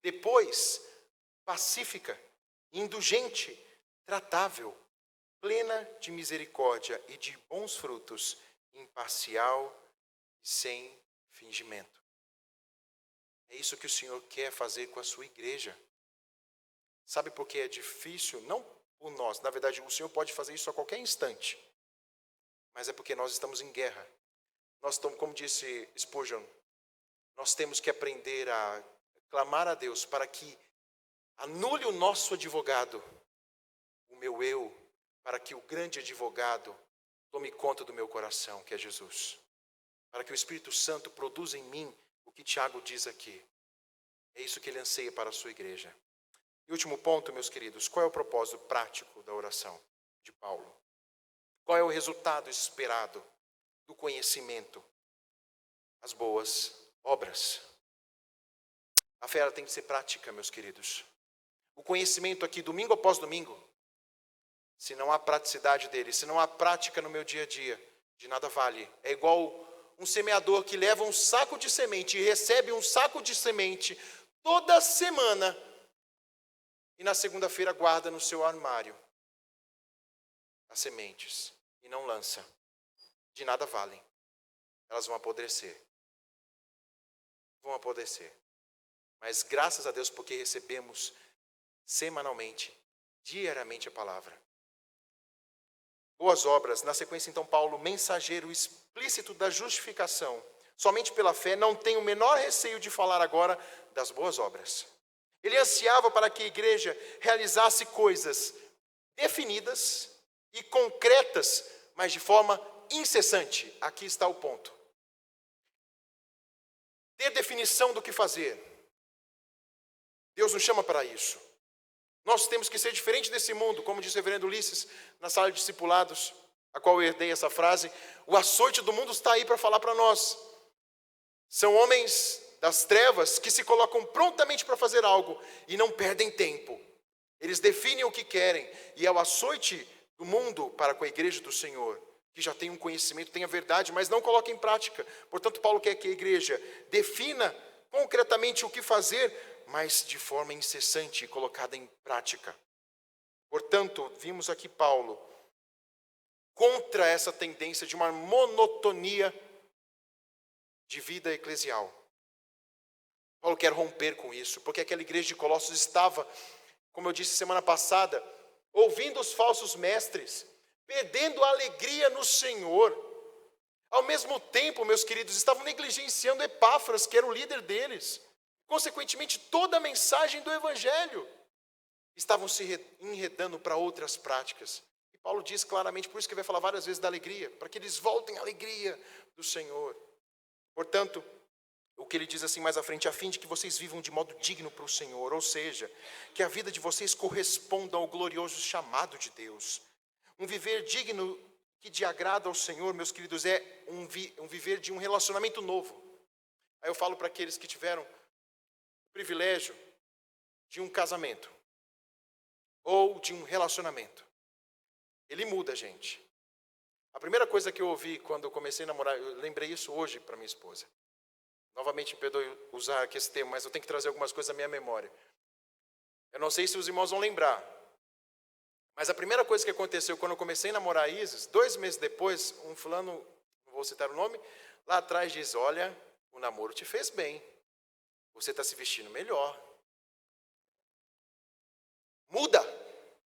Speaker 1: depois pacífica, indulgente, tratável, plena de misericórdia e de bons frutos, imparcial e sem fingimento. É isso que o Senhor quer fazer com a sua igreja. Sabe por que é difícil? Não por nós. Na verdade, o Senhor pode fazer isso a qualquer instante. Mas é porque nós estamos em guerra. Nós estamos, como disse Spurgeon, nós temos que aprender a clamar a Deus para que anule o nosso advogado, o meu eu, para que o grande advogado tome conta do meu coração, que é Jesus. Para que o Espírito Santo produza em mim o que Tiago diz aqui. É isso que ele anseia para a sua igreja. E último ponto, meus queridos, qual é o propósito prático da oração de Paulo? Qual é o resultado esperado do conhecimento? As boas obras. A fé ela tem que ser prática, meus queridos. O conhecimento aqui, domingo após domingo, se não há praticidade dele, se não há prática no meu dia a dia, de nada vale. É igual um semeador que leva um saco de semente e recebe um saco de semente toda semana e na segunda-feira guarda no seu armário as sementes e não lança. De nada valem. Elas vão apodrecer. Vão apodrecer. Mas graças a Deus porque recebemos semanalmente, diariamente a palavra. Boas obras. Na sequência, então, Paulo, mensageiro explícito da justificação. Somente pela fé, não tem o menor receio de falar agora das boas obras. Ele ansiava para que a igreja realizasse coisas definidas e concretas, mas de forma incessante. Aqui está o ponto. Ter definição do que fazer. Deus nos chama para isso. Nós temos que ser diferente desse mundo, como disse o reverendo Ulisses, na sala de discipulados, a qual eu herdei essa frase. O açoite do mundo está aí para falar para nós. São homens das trevas que se colocam prontamente para fazer algo e não perdem tempo. Eles definem o que querem e é o açoite do mundo para com a igreja do Senhor, que já tem um conhecimento, tem a verdade, mas não coloca em prática. Portanto, Paulo quer que a igreja defina concretamente o que fazer, mas de forma incessante e colocada em prática. Portanto, vimos aqui Paulo contra essa tendência de uma monotonia de vida eclesial. Paulo quer romper com isso, porque aquela igreja de Colossos estava, como eu disse semana passada, ouvindo os falsos mestres, perdendo a alegria no Senhor. Ao mesmo tempo, meus queridos, estavam negligenciando Epáfras, que era o líder deles. Consequentemente, toda a mensagem do Evangelho estavam se enredando para outras práticas. E Paulo diz claramente, por isso que vai falar várias vezes da alegria, para que eles voltem à alegria do Senhor. Portanto, o que ele diz assim mais à frente, a fim de que vocês vivam de modo digno para o Senhor, ou seja, que a vida de vocês corresponda ao glorioso chamado de Deus. Um viver digno que de agrada ao Senhor, meus queridos, é um viver de um relacionamento novo. Aí eu falo para aqueles que tiveram o privilégio de um casamento ou de um relacionamento. Ele muda a gente. A primeira coisa que eu ouvi quando eu comecei a namorar, eu lembrei isso hoje para minha esposa. Novamente, me perdoe usar aqui esse termo, mas eu tenho que trazer algumas coisas à minha memória. Eu não sei se os irmãos vão lembrar, mas a primeira coisa que aconteceu quando eu comecei a namorar a Isis, 2 meses depois, um fulano, não vou citar o nome, lá atrás diz, olha, o namoro te fez bem, você está se vestindo melhor. Muda,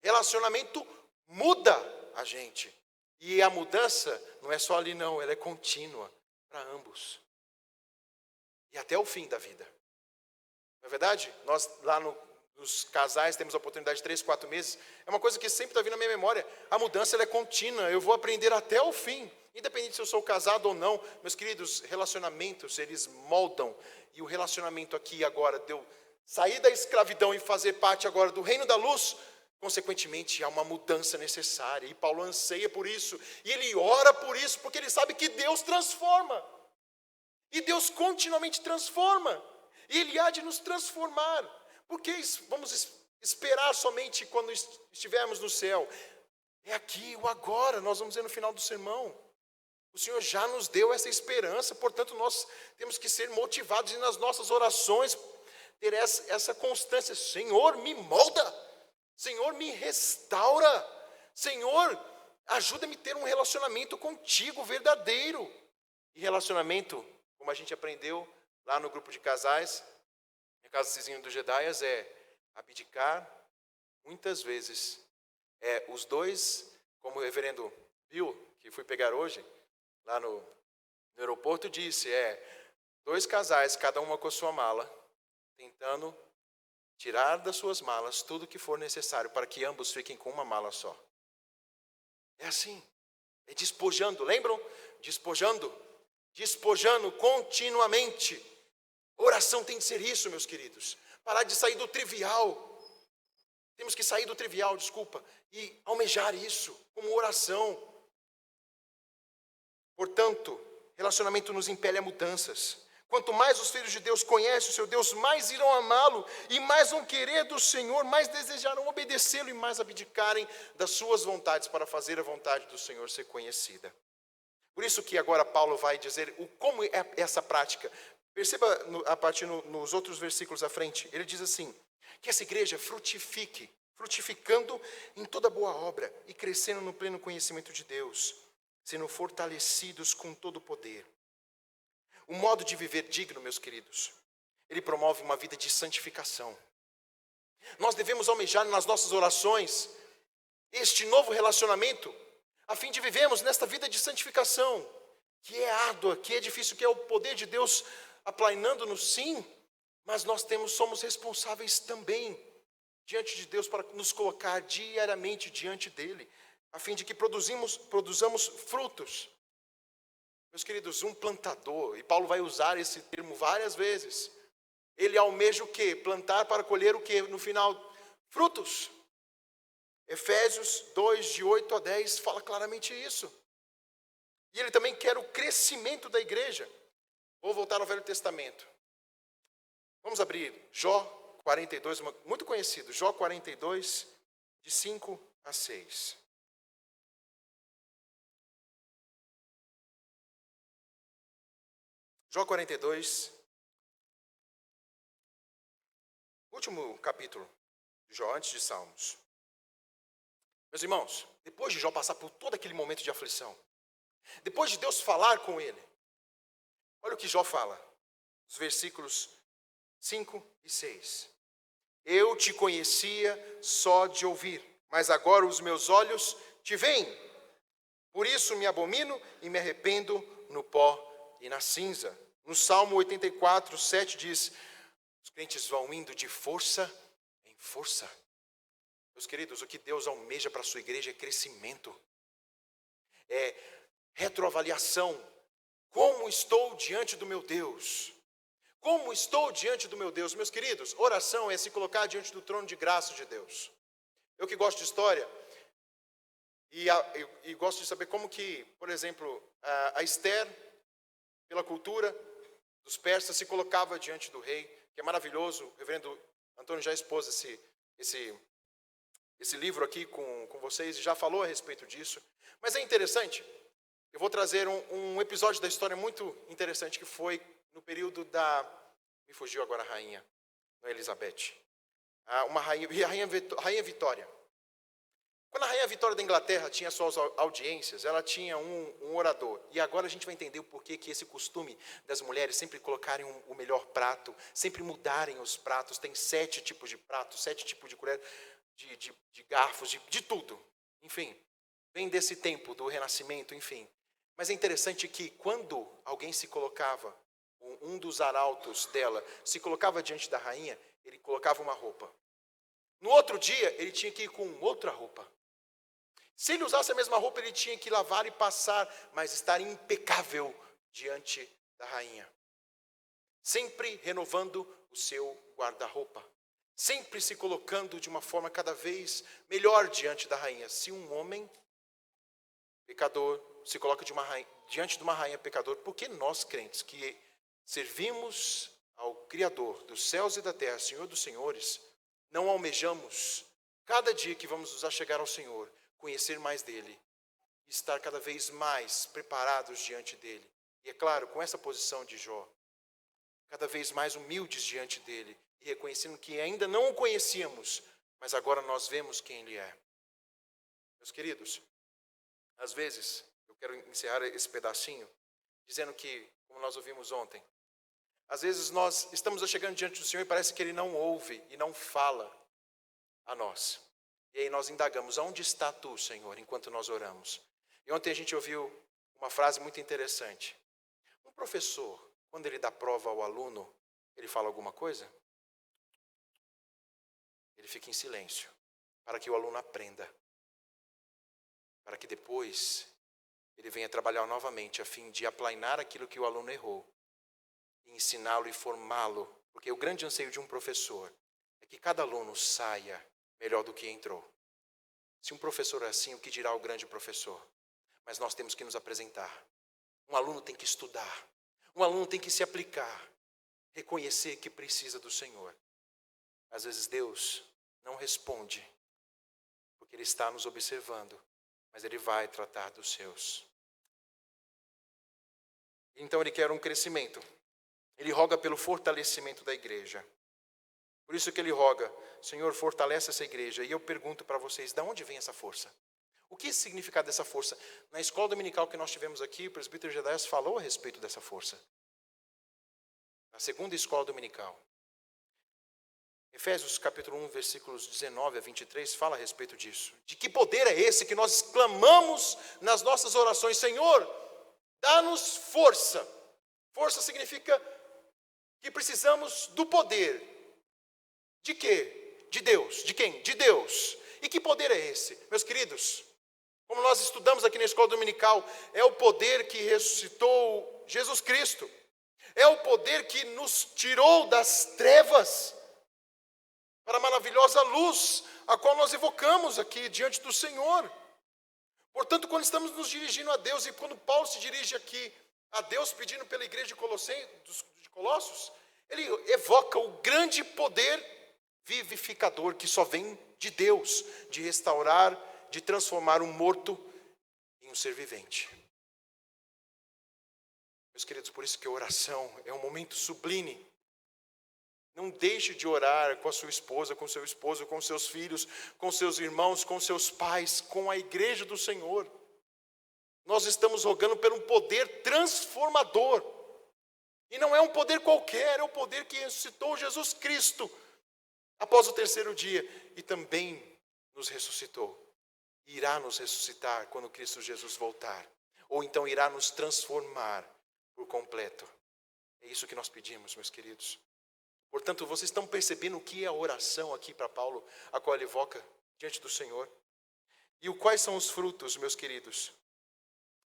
Speaker 1: relacionamento muda a gente. E a mudança não é só ali não, ela é contínua para ambos. E até o fim da vida. Não é verdade? Nós lá nos nos casais, temos a oportunidade de 3, 4 meses, é uma coisa que sempre está vindo na minha memória. A mudança ela é contínua, eu vou aprender até o fim. Independente se eu sou casado ou não, meus queridos, relacionamentos, eles moldam. E o relacionamento aqui agora, de eu sair da escravidão e fazer parte agora do reino da luz, consequentemente, há uma mudança necessária. E Paulo anseia por isso. E ele ora por isso, porque ele sabe que Deus transforma. E Deus continuamente transforma. E Ele há de nos transformar. Por que vamos esperar somente quando estivermos no céu? É aqui, o agora, nós vamos ver no final do sermão. O Senhor já nos deu essa esperança, portanto, nós temos que ser motivados e nas nossas orações ter essa constância. Senhor, me molda. Senhor, me restaura. Senhor, ajuda-me a ter um relacionamento contigo verdadeiro. E relacionamento, como a gente aprendeu lá no grupo de casais, na casa Cizinho do Jedaias, é abdicar, muitas vezes, os dois, como o reverendo Bill, que fui pegar hoje, lá no aeroporto, disse, dois casais, cada uma com a sua mala, tentando tirar das suas malas tudo o que for necessário para que ambos fiquem com uma mala só. É assim, é despojando, lembram? Despojando continuamente. Oração tem de ser isso, meus queridos. Parar de sair do trivial. Temos que sair do trivial, e almejar isso como oração. Portanto, relacionamento nos impele a mudanças. Quanto mais os filhos de Deus conhecem o seu Deus, mais irão amá-lo e mais vão querer do Senhor, mais desejarão obedecê-lo e mais abdicarem das suas vontades para fazer a vontade do Senhor ser conhecida. Por isso que agora Paulo vai dizer como é essa prática. Perceba a partir nos outros versículos à frente, ele diz assim, que essa igreja frutifique, frutificando em toda boa obra e crescendo no pleno conhecimento de Deus, sendo fortalecidos com todo o poder. O modo de viver digno, meus queridos, ele promove uma vida de santificação. Nós devemos almejar nas nossas orações este novo relacionamento, a fim de vivermos nesta vida de santificação, que é árdua, que é difícil, que é o poder de Deus aplainando-nos, sim, mas nós somos responsáveis também diante de Deus para nos colocar diariamente diante dEle, a fim de que produzamos frutos. Meus queridos, um plantador, e Paulo vai usar esse termo várias vezes, ele almeja o quê? Plantar para colher o quê? No final, frutos. Efésios 2, de 8 a 10, fala claramente isso. E ele também quer o crescimento da igreja. Vou voltar ao Velho Testamento. Vamos abrir Jó 42, muito conhecido, Jó 42, de 5 a 6. Jó 42, último capítulo de Jó, antes de Salmos. Meus irmãos, depois de Jó passar por todo aquele momento de aflição, depois de Deus falar com ele, olha o que Jó fala, os versículos 5 e 6. Eu te conhecia só de ouvir, mas agora os meus olhos te veem. Por isso me abomino e me arrependo no pó e na cinza. No Salmo 84, 7 diz, os crentes vão indo de força em força. Meus queridos, o que Deus almeja para a sua igreja é crescimento, é retroavaliação. Como estou diante do meu Deus? Como estou diante do meu Deus? Meus queridos, oração é se colocar diante do trono de graça de Deus. Eu que gosto de história, e gosto de saber como que, por exemplo, a Esther, pela cultura dos persas, se colocava diante do rei, que é maravilhoso. O reverendo Antônio já expôs esse livro aqui com vocês e já falou a respeito disso. Mas é interessante, eu vou trazer um episódio da história muito interessante, que foi no período me fugiu agora a rainha, não é Elizabeth, rainha Vitória. Quando a rainha Vitória da Inglaterra tinha suas audiências, ela tinha um orador. E agora a gente vai entender o porquê que esse costume das mulheres sempre colocarem o melhor prato, sempre mudarem os pratos. Tem 7 tipos de pratos, 7 tipos de colher, de garfos, de tudo. Enfim, vem desse tempo do Renascimento, enfim. Mas é interessante que quando alguém se colocava, um dos arautos dela, se colocava diante da rainha, ele colocava uma roupa. No outro dia, ele tinha que ir com outra roupa. Se ele usasse a mesma roupa, ele tinha que lavar e passar, mas estar impecável diante da rainha. Sempre renovando o seu guarda-roupa. Sempre se colocando de uma forma cada vez melhor diante da rainha. Se um homem pecador se coloca diante de uma rainha pecadora, por que nós, crentes, que servimos ao Criador dos céus e da terra, Senhor dos senhores, não almejamos, cada dia que vamos nos achegar ao Senhor, conhecer mais dele, estar cada vez mais preparados diante dele? E é claro, com essa posição de Jó, cada vez mais humildes diante dele, e reconhecendo que ainda não o conhecíamos, mas agora nós vemos quem ele é. Meus queridos, às vezes, eu quero encerrar esse pedacinho, dizendo que, como nós ouvimos ontem, às vezes nós estamos chegando diante do Senhor e parece que Ele não ouve e não fala a nós. E aí nós indagamos, aonde está Tu, Senhor, enquanto nós oramos? E ontem a gente ouviu uma frase muito interessante. Um professor, quando ele dá prova ao aluno, ele fala alguma coisa? Ele fica em silêncio, para que o aluno aprenda. Para que depois ele venha trabalhar novamente, a fim de aplainar aquilo que o aluno errou. E ensiná-lo e formá-lo. Porque o grande anseio de um professor é que cada aluno saia melhor do que entrou. Se um professor é assim, o que dirá o grande professor? Mas nós temos que nos apresentar. Um aluno tem que estudar. Um aluno tem que se aplicar. Reconhecer que precisa do Senhor. Às vezes Deus não responde, porque Ele está nos observando, mas Ele vai tratar dos seus. Então Ele quer um crescimento. Ele roga pelo fortalecimento da igreja. Por isso que Ele roga, Senhor, fortalece essa igreja. E eu pergunto para vocês, de onde vem essa força? O que é o significado dessa força? Na escola dominical que nós tivemos aqui, o presbítero Gedaias falou a respeito dessa força. Na segunda escola dominical. Efésios capítulo 1, versículos 19 a 23, fala a respeito disso. De que poder é esse que nós clamamos nas nossas orações? Senhor, dá-nos força. Força significa que precisamos do poder. De quê? De Deus. De quem? De Deus. E que poder é esse? Meus queridos, como nós estudamos aqui na escola dominical, é o poder que ressuscitou Jesus Cristo. É o poder que nos tirou das trevas para a maravilhosa luz, a qual nós evocamos aqui diante do Senhor. Portanto, quando estamos nos dirigindo a Deus, e quando Paulo se dirige aqui a Deus pedindo pela igreja de Colossos, ele evoca o grande poder vivificador que só vem de Deus, de restaurar, de transformar um morto em um ser vivente. Meus queridos, por isso que a oração é um momento sublime. Não deixe de orar com a sua esposa, com seu esposo, com seus filhos, com seus irmãos, com seus pais, com a igreja do Senhor. Nós estamos rogando por um poder transformador. E não é um poder qualquer, é o poder que ressuscitou Jesus Cristo após o terceiro dia. E também nos ressuscitou. E irá nos ressuscitar quando Cristo Jesus voltar. Ou então irá nos transformar por completo. É isso que nós pedimos, meus queridos. Portanto, vocês estão percebendo o que é a oração aqui para Paulo, a qual ele evoca diante do Senhor? E quais são os frutos, meus queridos,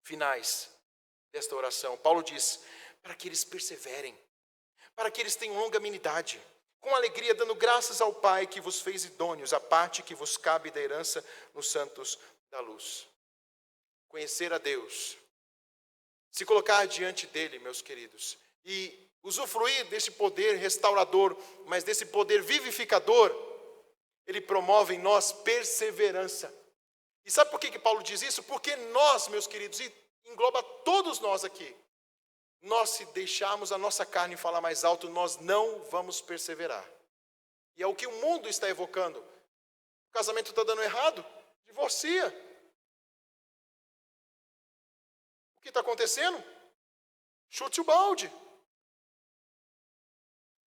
Speaker 1: finais desta oração? Paulo diz, para que eles perseverem, para que eles tenham longanimidade, com alegria dando graças ao Pai que vos fez idôneos, a parte que vos cabe da herança nos santos da luz. Conhecer a Deus, se colocar diante dele, meus queridos, e usufruir desse poder restaurador, mas desse poder vivificador, ele promove em nós perseverança. E sabe por que Paulo diz isso? Porque nós, meus queridos, e engloba todos nós aqui, nós se deixarmos a nossa carne falar mais alto, nós não vamos perseverar. E é o que o mundo está evocando. O casamento está dando errado, divorcia. O que está acontecendo? Chute o balde.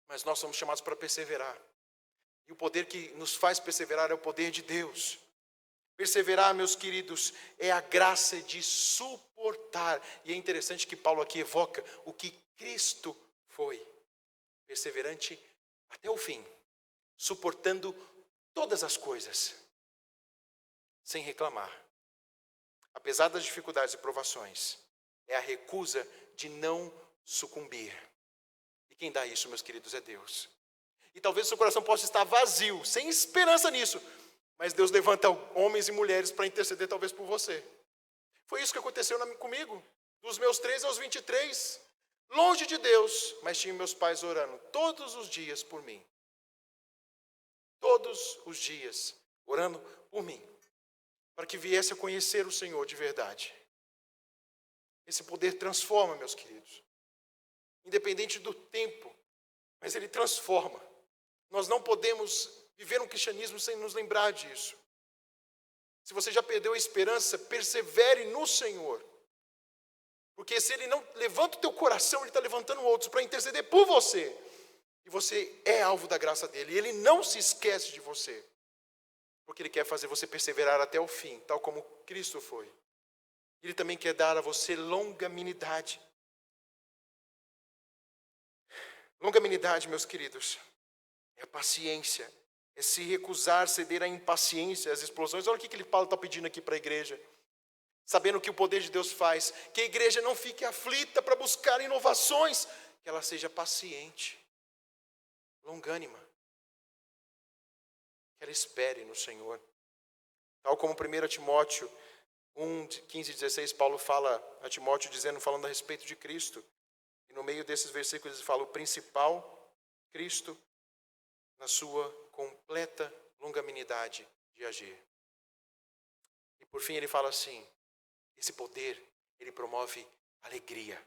Speaker 1: Mas nós somos chamados para perseverar. E o poder que nos faz perseverar é o poder de Deus. Perseverar, meus queridos, é a graça de suportar. E é interessante que Paulo aqui evoca o que Cristo foi. Perseverante até o fim. Suportando todas as coisas, sem reclamar. Apesar das dificuldades e provações, é a recusa de não sucumbir. E quem dá isso, meus queridos, é Deus. E talvez o seu coração possa estar vazio, sem esperança nisso, mas Deus levanta homens e mulheres para interceder talvez por você. Foi isso que aconteceu comigo, dos meus 13 aos 23, longe de Deus, mas tinha meus pais orando todos os dias por mim. Todos os dias, orando por mim, para que viesse a conhecer o Senhor de verdade. Esse poder transforma, meus queridos, independente do tempo, mas ele transforma. Nós não podemos viver um cristianismo sem nos lembrar disso. Se você já perdeu a esperança, persevere no Senhor. Porque se Ele não levanta o teu coração, Ele está levantando outros para interceder por você. E você é alvo da graça dEle. E Ele não se esquece de você. Porque Ele quer fazer você perseverar até o fim, tal como Cristo foi. Ele também quer dar a você longanimidade. Longanimidade, meus queridos, é a paciência. É se recusar, ceder à impaciência, às explosões. Olha o que Paulo está pedindo aqui para a igreja. Sabendo que o poder de Deus faz, que a igreja não fique aflita para buscar inovações, que ela seja paciente, longânima, que ela espere no Senhor. Tal como 1 Timóteo 1, 15 e 16, Paulo fala a Timóteo falando a respeito de Cristo. E no meio desses versículos ele fala o principal, Cristo, na sua completa longanimidade de agir. E por fim ele fala assim, esse poder, ele promove alegria.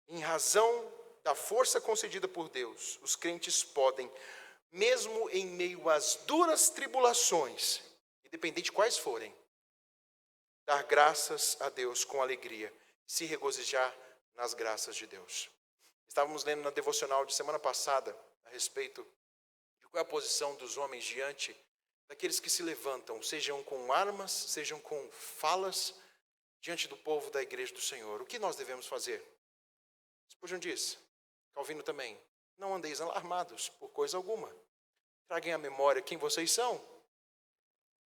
Speaker 1: Em razão da força concedida por Deus, os crentes podem, mesmo em meio às duras tribulações, independente de quais forem, dar graças a Deus com alegria, se regozijar nas graças de Deus. Estávamos lendo na devocional de semana passada a respeito de qual é a posição dos homens diante daqueles que se levantam, sejam com armas, sejam com falas, diante do povo da igreja do Senhor. O que nós devemos fazer? Spurgeon diz, Calvino também, não andeis alarmados por coisa alguma. Traguem à memória quem vocês são.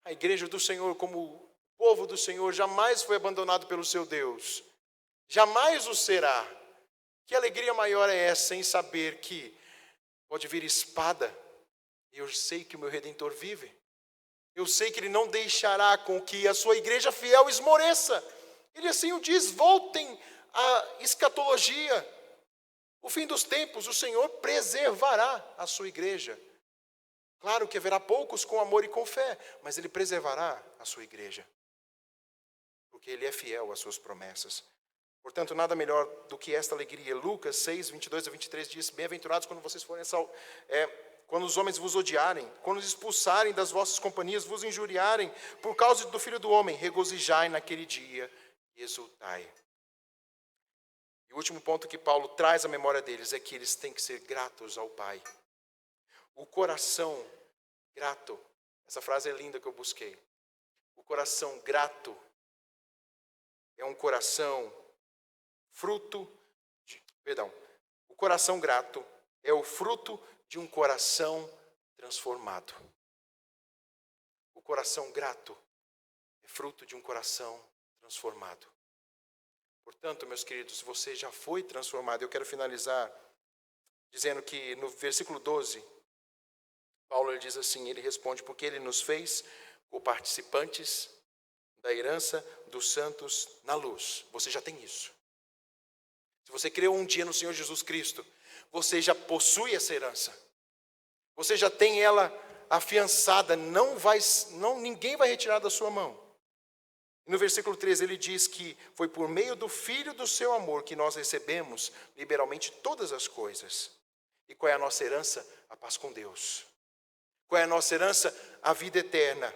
Speaker 1: A igreja do Senhor, como o povo do Senhor, jamais foi abandonado pelo seu Deus. Jamais o será. Que alegria maior é essa em saber que pode vir espada, e eu sei que o meu Redentor vive. Eu sei que Ele não deixará com que a sua igreja fiel esmoreça. Ele assim o diz, voltem à escatologia. O fim dos tempos, o Senhor preservará a sua igreja. Claro que haverá poucos com amor e com fé, mas Ele preservará a sua igreja. Porque Ele é fiel às suas promessas. Portanto, nada melhor do que esta alegria. Lucas 6, 22 a 23 diz, bem-aventurados quando vocês forem quando os homens vos odiarem, quando os expulsarem das vossas companhias, vos injuriarem, por causa do Filho do Homem, regozijai naquele dia e exultai. E o último ponto que Paulo traz à memória deles é que eles têm que ser gratos ao Pai. O coração grato, essa frase é linda que eu busquei. O coração grato é um coração o coração grato é o fruto de um coração transformado. O coração grato é fruto de um coração transformado. Portanto, meus queridos, você já foi transformado. Eu quero finalizar dizendo que no versículo 12, Paulo ele diz assim, ele responde, porque Ele nos fez coparticipantes da herança dos santos na luz. Você já tem isso. Se você creu um dia no Senhor Jesus Cristo, você já possui essa herança. Você já tem ela afiançada, ninguém vai retirar da sua mão. E no versículo 13 ele diz que foi por meio do Filho do seu amor que nós recebemos liberalmente todas as coisas. E qual é a nossa herança? A paz com Deus. Qual é a nossa herança? A vida eterna.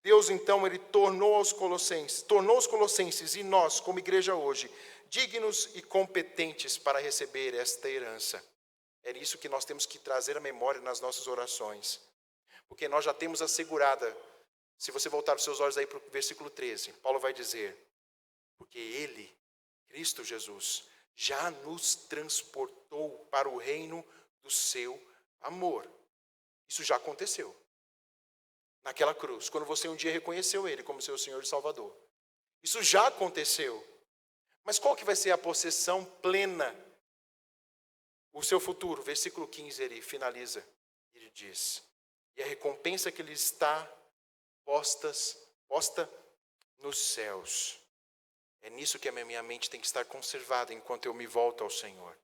Speaker 1: Deus então ele tornou os colossenses e nós como igreja hoje dignos e competentes para receber esta herança. É isso que nós temos que trazer à memória nas nossas orações. Porque nós já temos assegurada, se você voltar os seus olhos aí para o versículo 13, Paulo vai dizer, porque Ele, Cristo Jesus, já nos transportou para o reino do seu amor. Isso já aconteceu. naquela cruz, quando você um dia reconheceu Ele como seu Senhor e Salvador. Isso já aconteceu. Mas qual que vai ser a possessão plena? O seu futuro. Versículo 15, ele finaliza. Ele diz: e a recompensa que lhe está posta nos céus. É nisso que a minha mente tem que estar conservada enquanto eu me volto ao Senhor.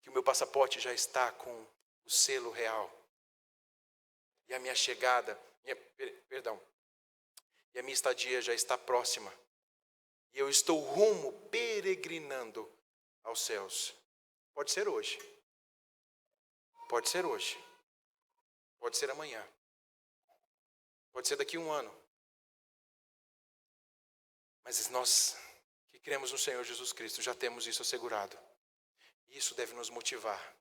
Speaker 1: Que o meu passaporte já está com o selo real. E a minha chegada, e a minha estadia já está próxima. E eu estou rumo, peregrinando aos céus. Pode ser hoje. Pode ser hoje. Pode ser amanhã. Pode ser daqui a um ano. Mas nós que cremos no Senhor Jesus Cristo já temos isso assegurado. E isso deve nos motivar.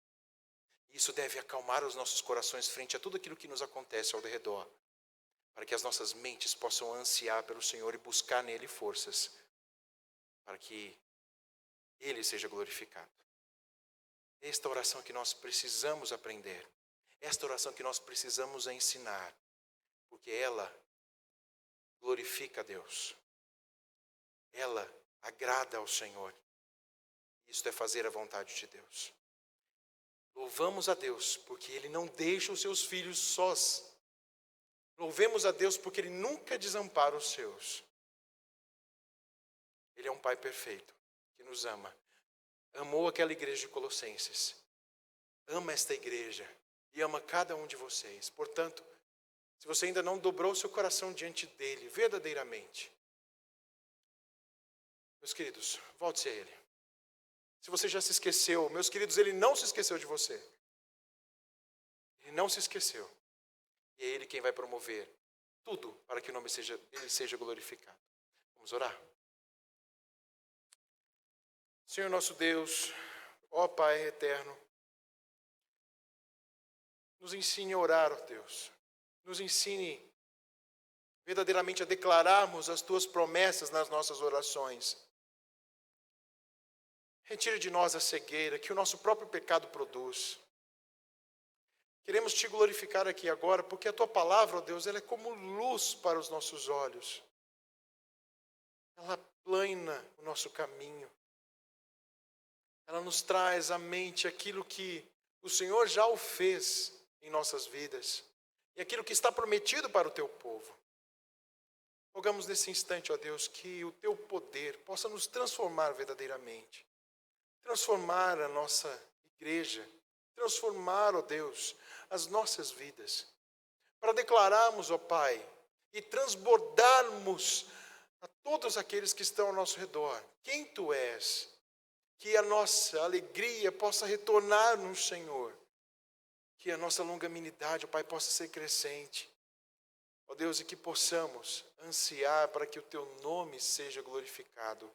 Speaker 1: Isso deve acalmar os nossos corações frente a tudo aquilo que nos acontece ao redor. Para que as nossas mentes possam ansiar pelo Senhor e buscar nele forças. Para que Ele seja glorificado. Esta oração que nós precisamos aprender. Esta oração que nós precisamos ensinar. Porque ela glorifica a Deus. Ela agrada ao Senhor. Isto é fazer a vontade de Deus. Louvamos a Deus porque Ele não deixa os seus filhos sós. Louvemos a Deus porque Ele nunca desampara os seus. Ele é um Pai perfeito que nos ama. Amou aquela igreja de Colossenses. Ama esta igreja e ama cada um de vocês. Portanto, se você ainda não dobrou seu coração diante dele verdadeiramente, meus queridos, volte-se a Ele. Se você já se esqueceu, meus queridos, Ele não se esqueceu de você. Ele não se esqueceu. E é Ele quem vai promover tudo para que o nome dele seja glorificado. Vamos orar? Senhor nosso Deus, ó Pai eterno, nos ensine a orar, ó Deus. Nos ensine verdadeiramente a declararmos as Tuas promessas nas nossas orações. Retire de nós a cegueira que o nosso próprio pecado produz. Queremos Te glorificar aqui agora, porque a Tua palavra, ó Deus, ela é como luz para os nossos olhos. Ela aplana o nosso caminho. Ela nos traz à mente aquilo que o Senhor já o fez em nossas vidas. E aquilo que está prometido para o Teu povo. Rogamos nesse instante, ó Deus, que o Teu poder possa nos transformar verdadeiramente. Transformar a nossa igreja. Transformar, ó Deus, as nossas vidas. Para declararmos, ó Pai, e transbordarmos a todos aqueles que estão ao nosso redor quem Tu és. Que a nossa alegria possa retornar no Senhor. Que a nossa longanimidade, ó Pai, possa ser crescente. Ó Deus, e que possamos ansiar para que o Teu nome seja glorificado.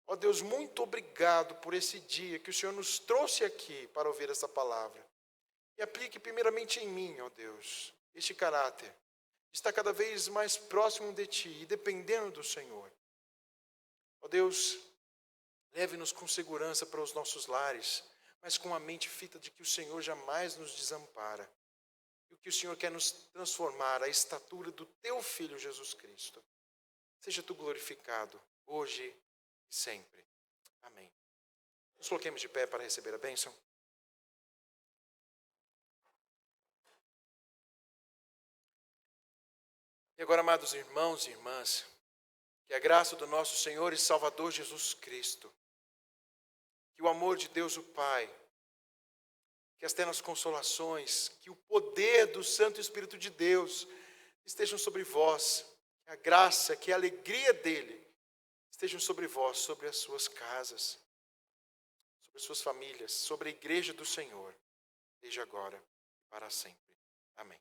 Speaker 1: Ó Deus, muito obrigado por esse dia que o Senhor nos trouxe aqui para ouvir essa palavra. E aplique primeiramente em mim, ó Deus, este caráter. Está cada vez mais próximo de Ti e dependendo do Senhor. Ó Deus, leve-nos com segurança para os nossos lares, mas com a mente fita de que o Senhor jamais nos desampara. E o que o Senhor quer nos transformar à estatura do Teu Filho Jesus Cristo. Seja Tu glorificado, hoje e sempre. Amém. Nos coloquemos de pé para receber a bênção. E agora, amados irmãos e irmãs, que a graça do nosso Senhor e Salvador Jesus Cristo, que o amor de Deus o Pai, que as ternas consolações, que o poder do Santo Espírito de Deus estejam sobre vós, que a graça, que a alegria dele estejam sobre vós, sobre as suas casas, sobre as suas famílias, sobre a igreja do Senhor, desde agora e para sempre. Amém.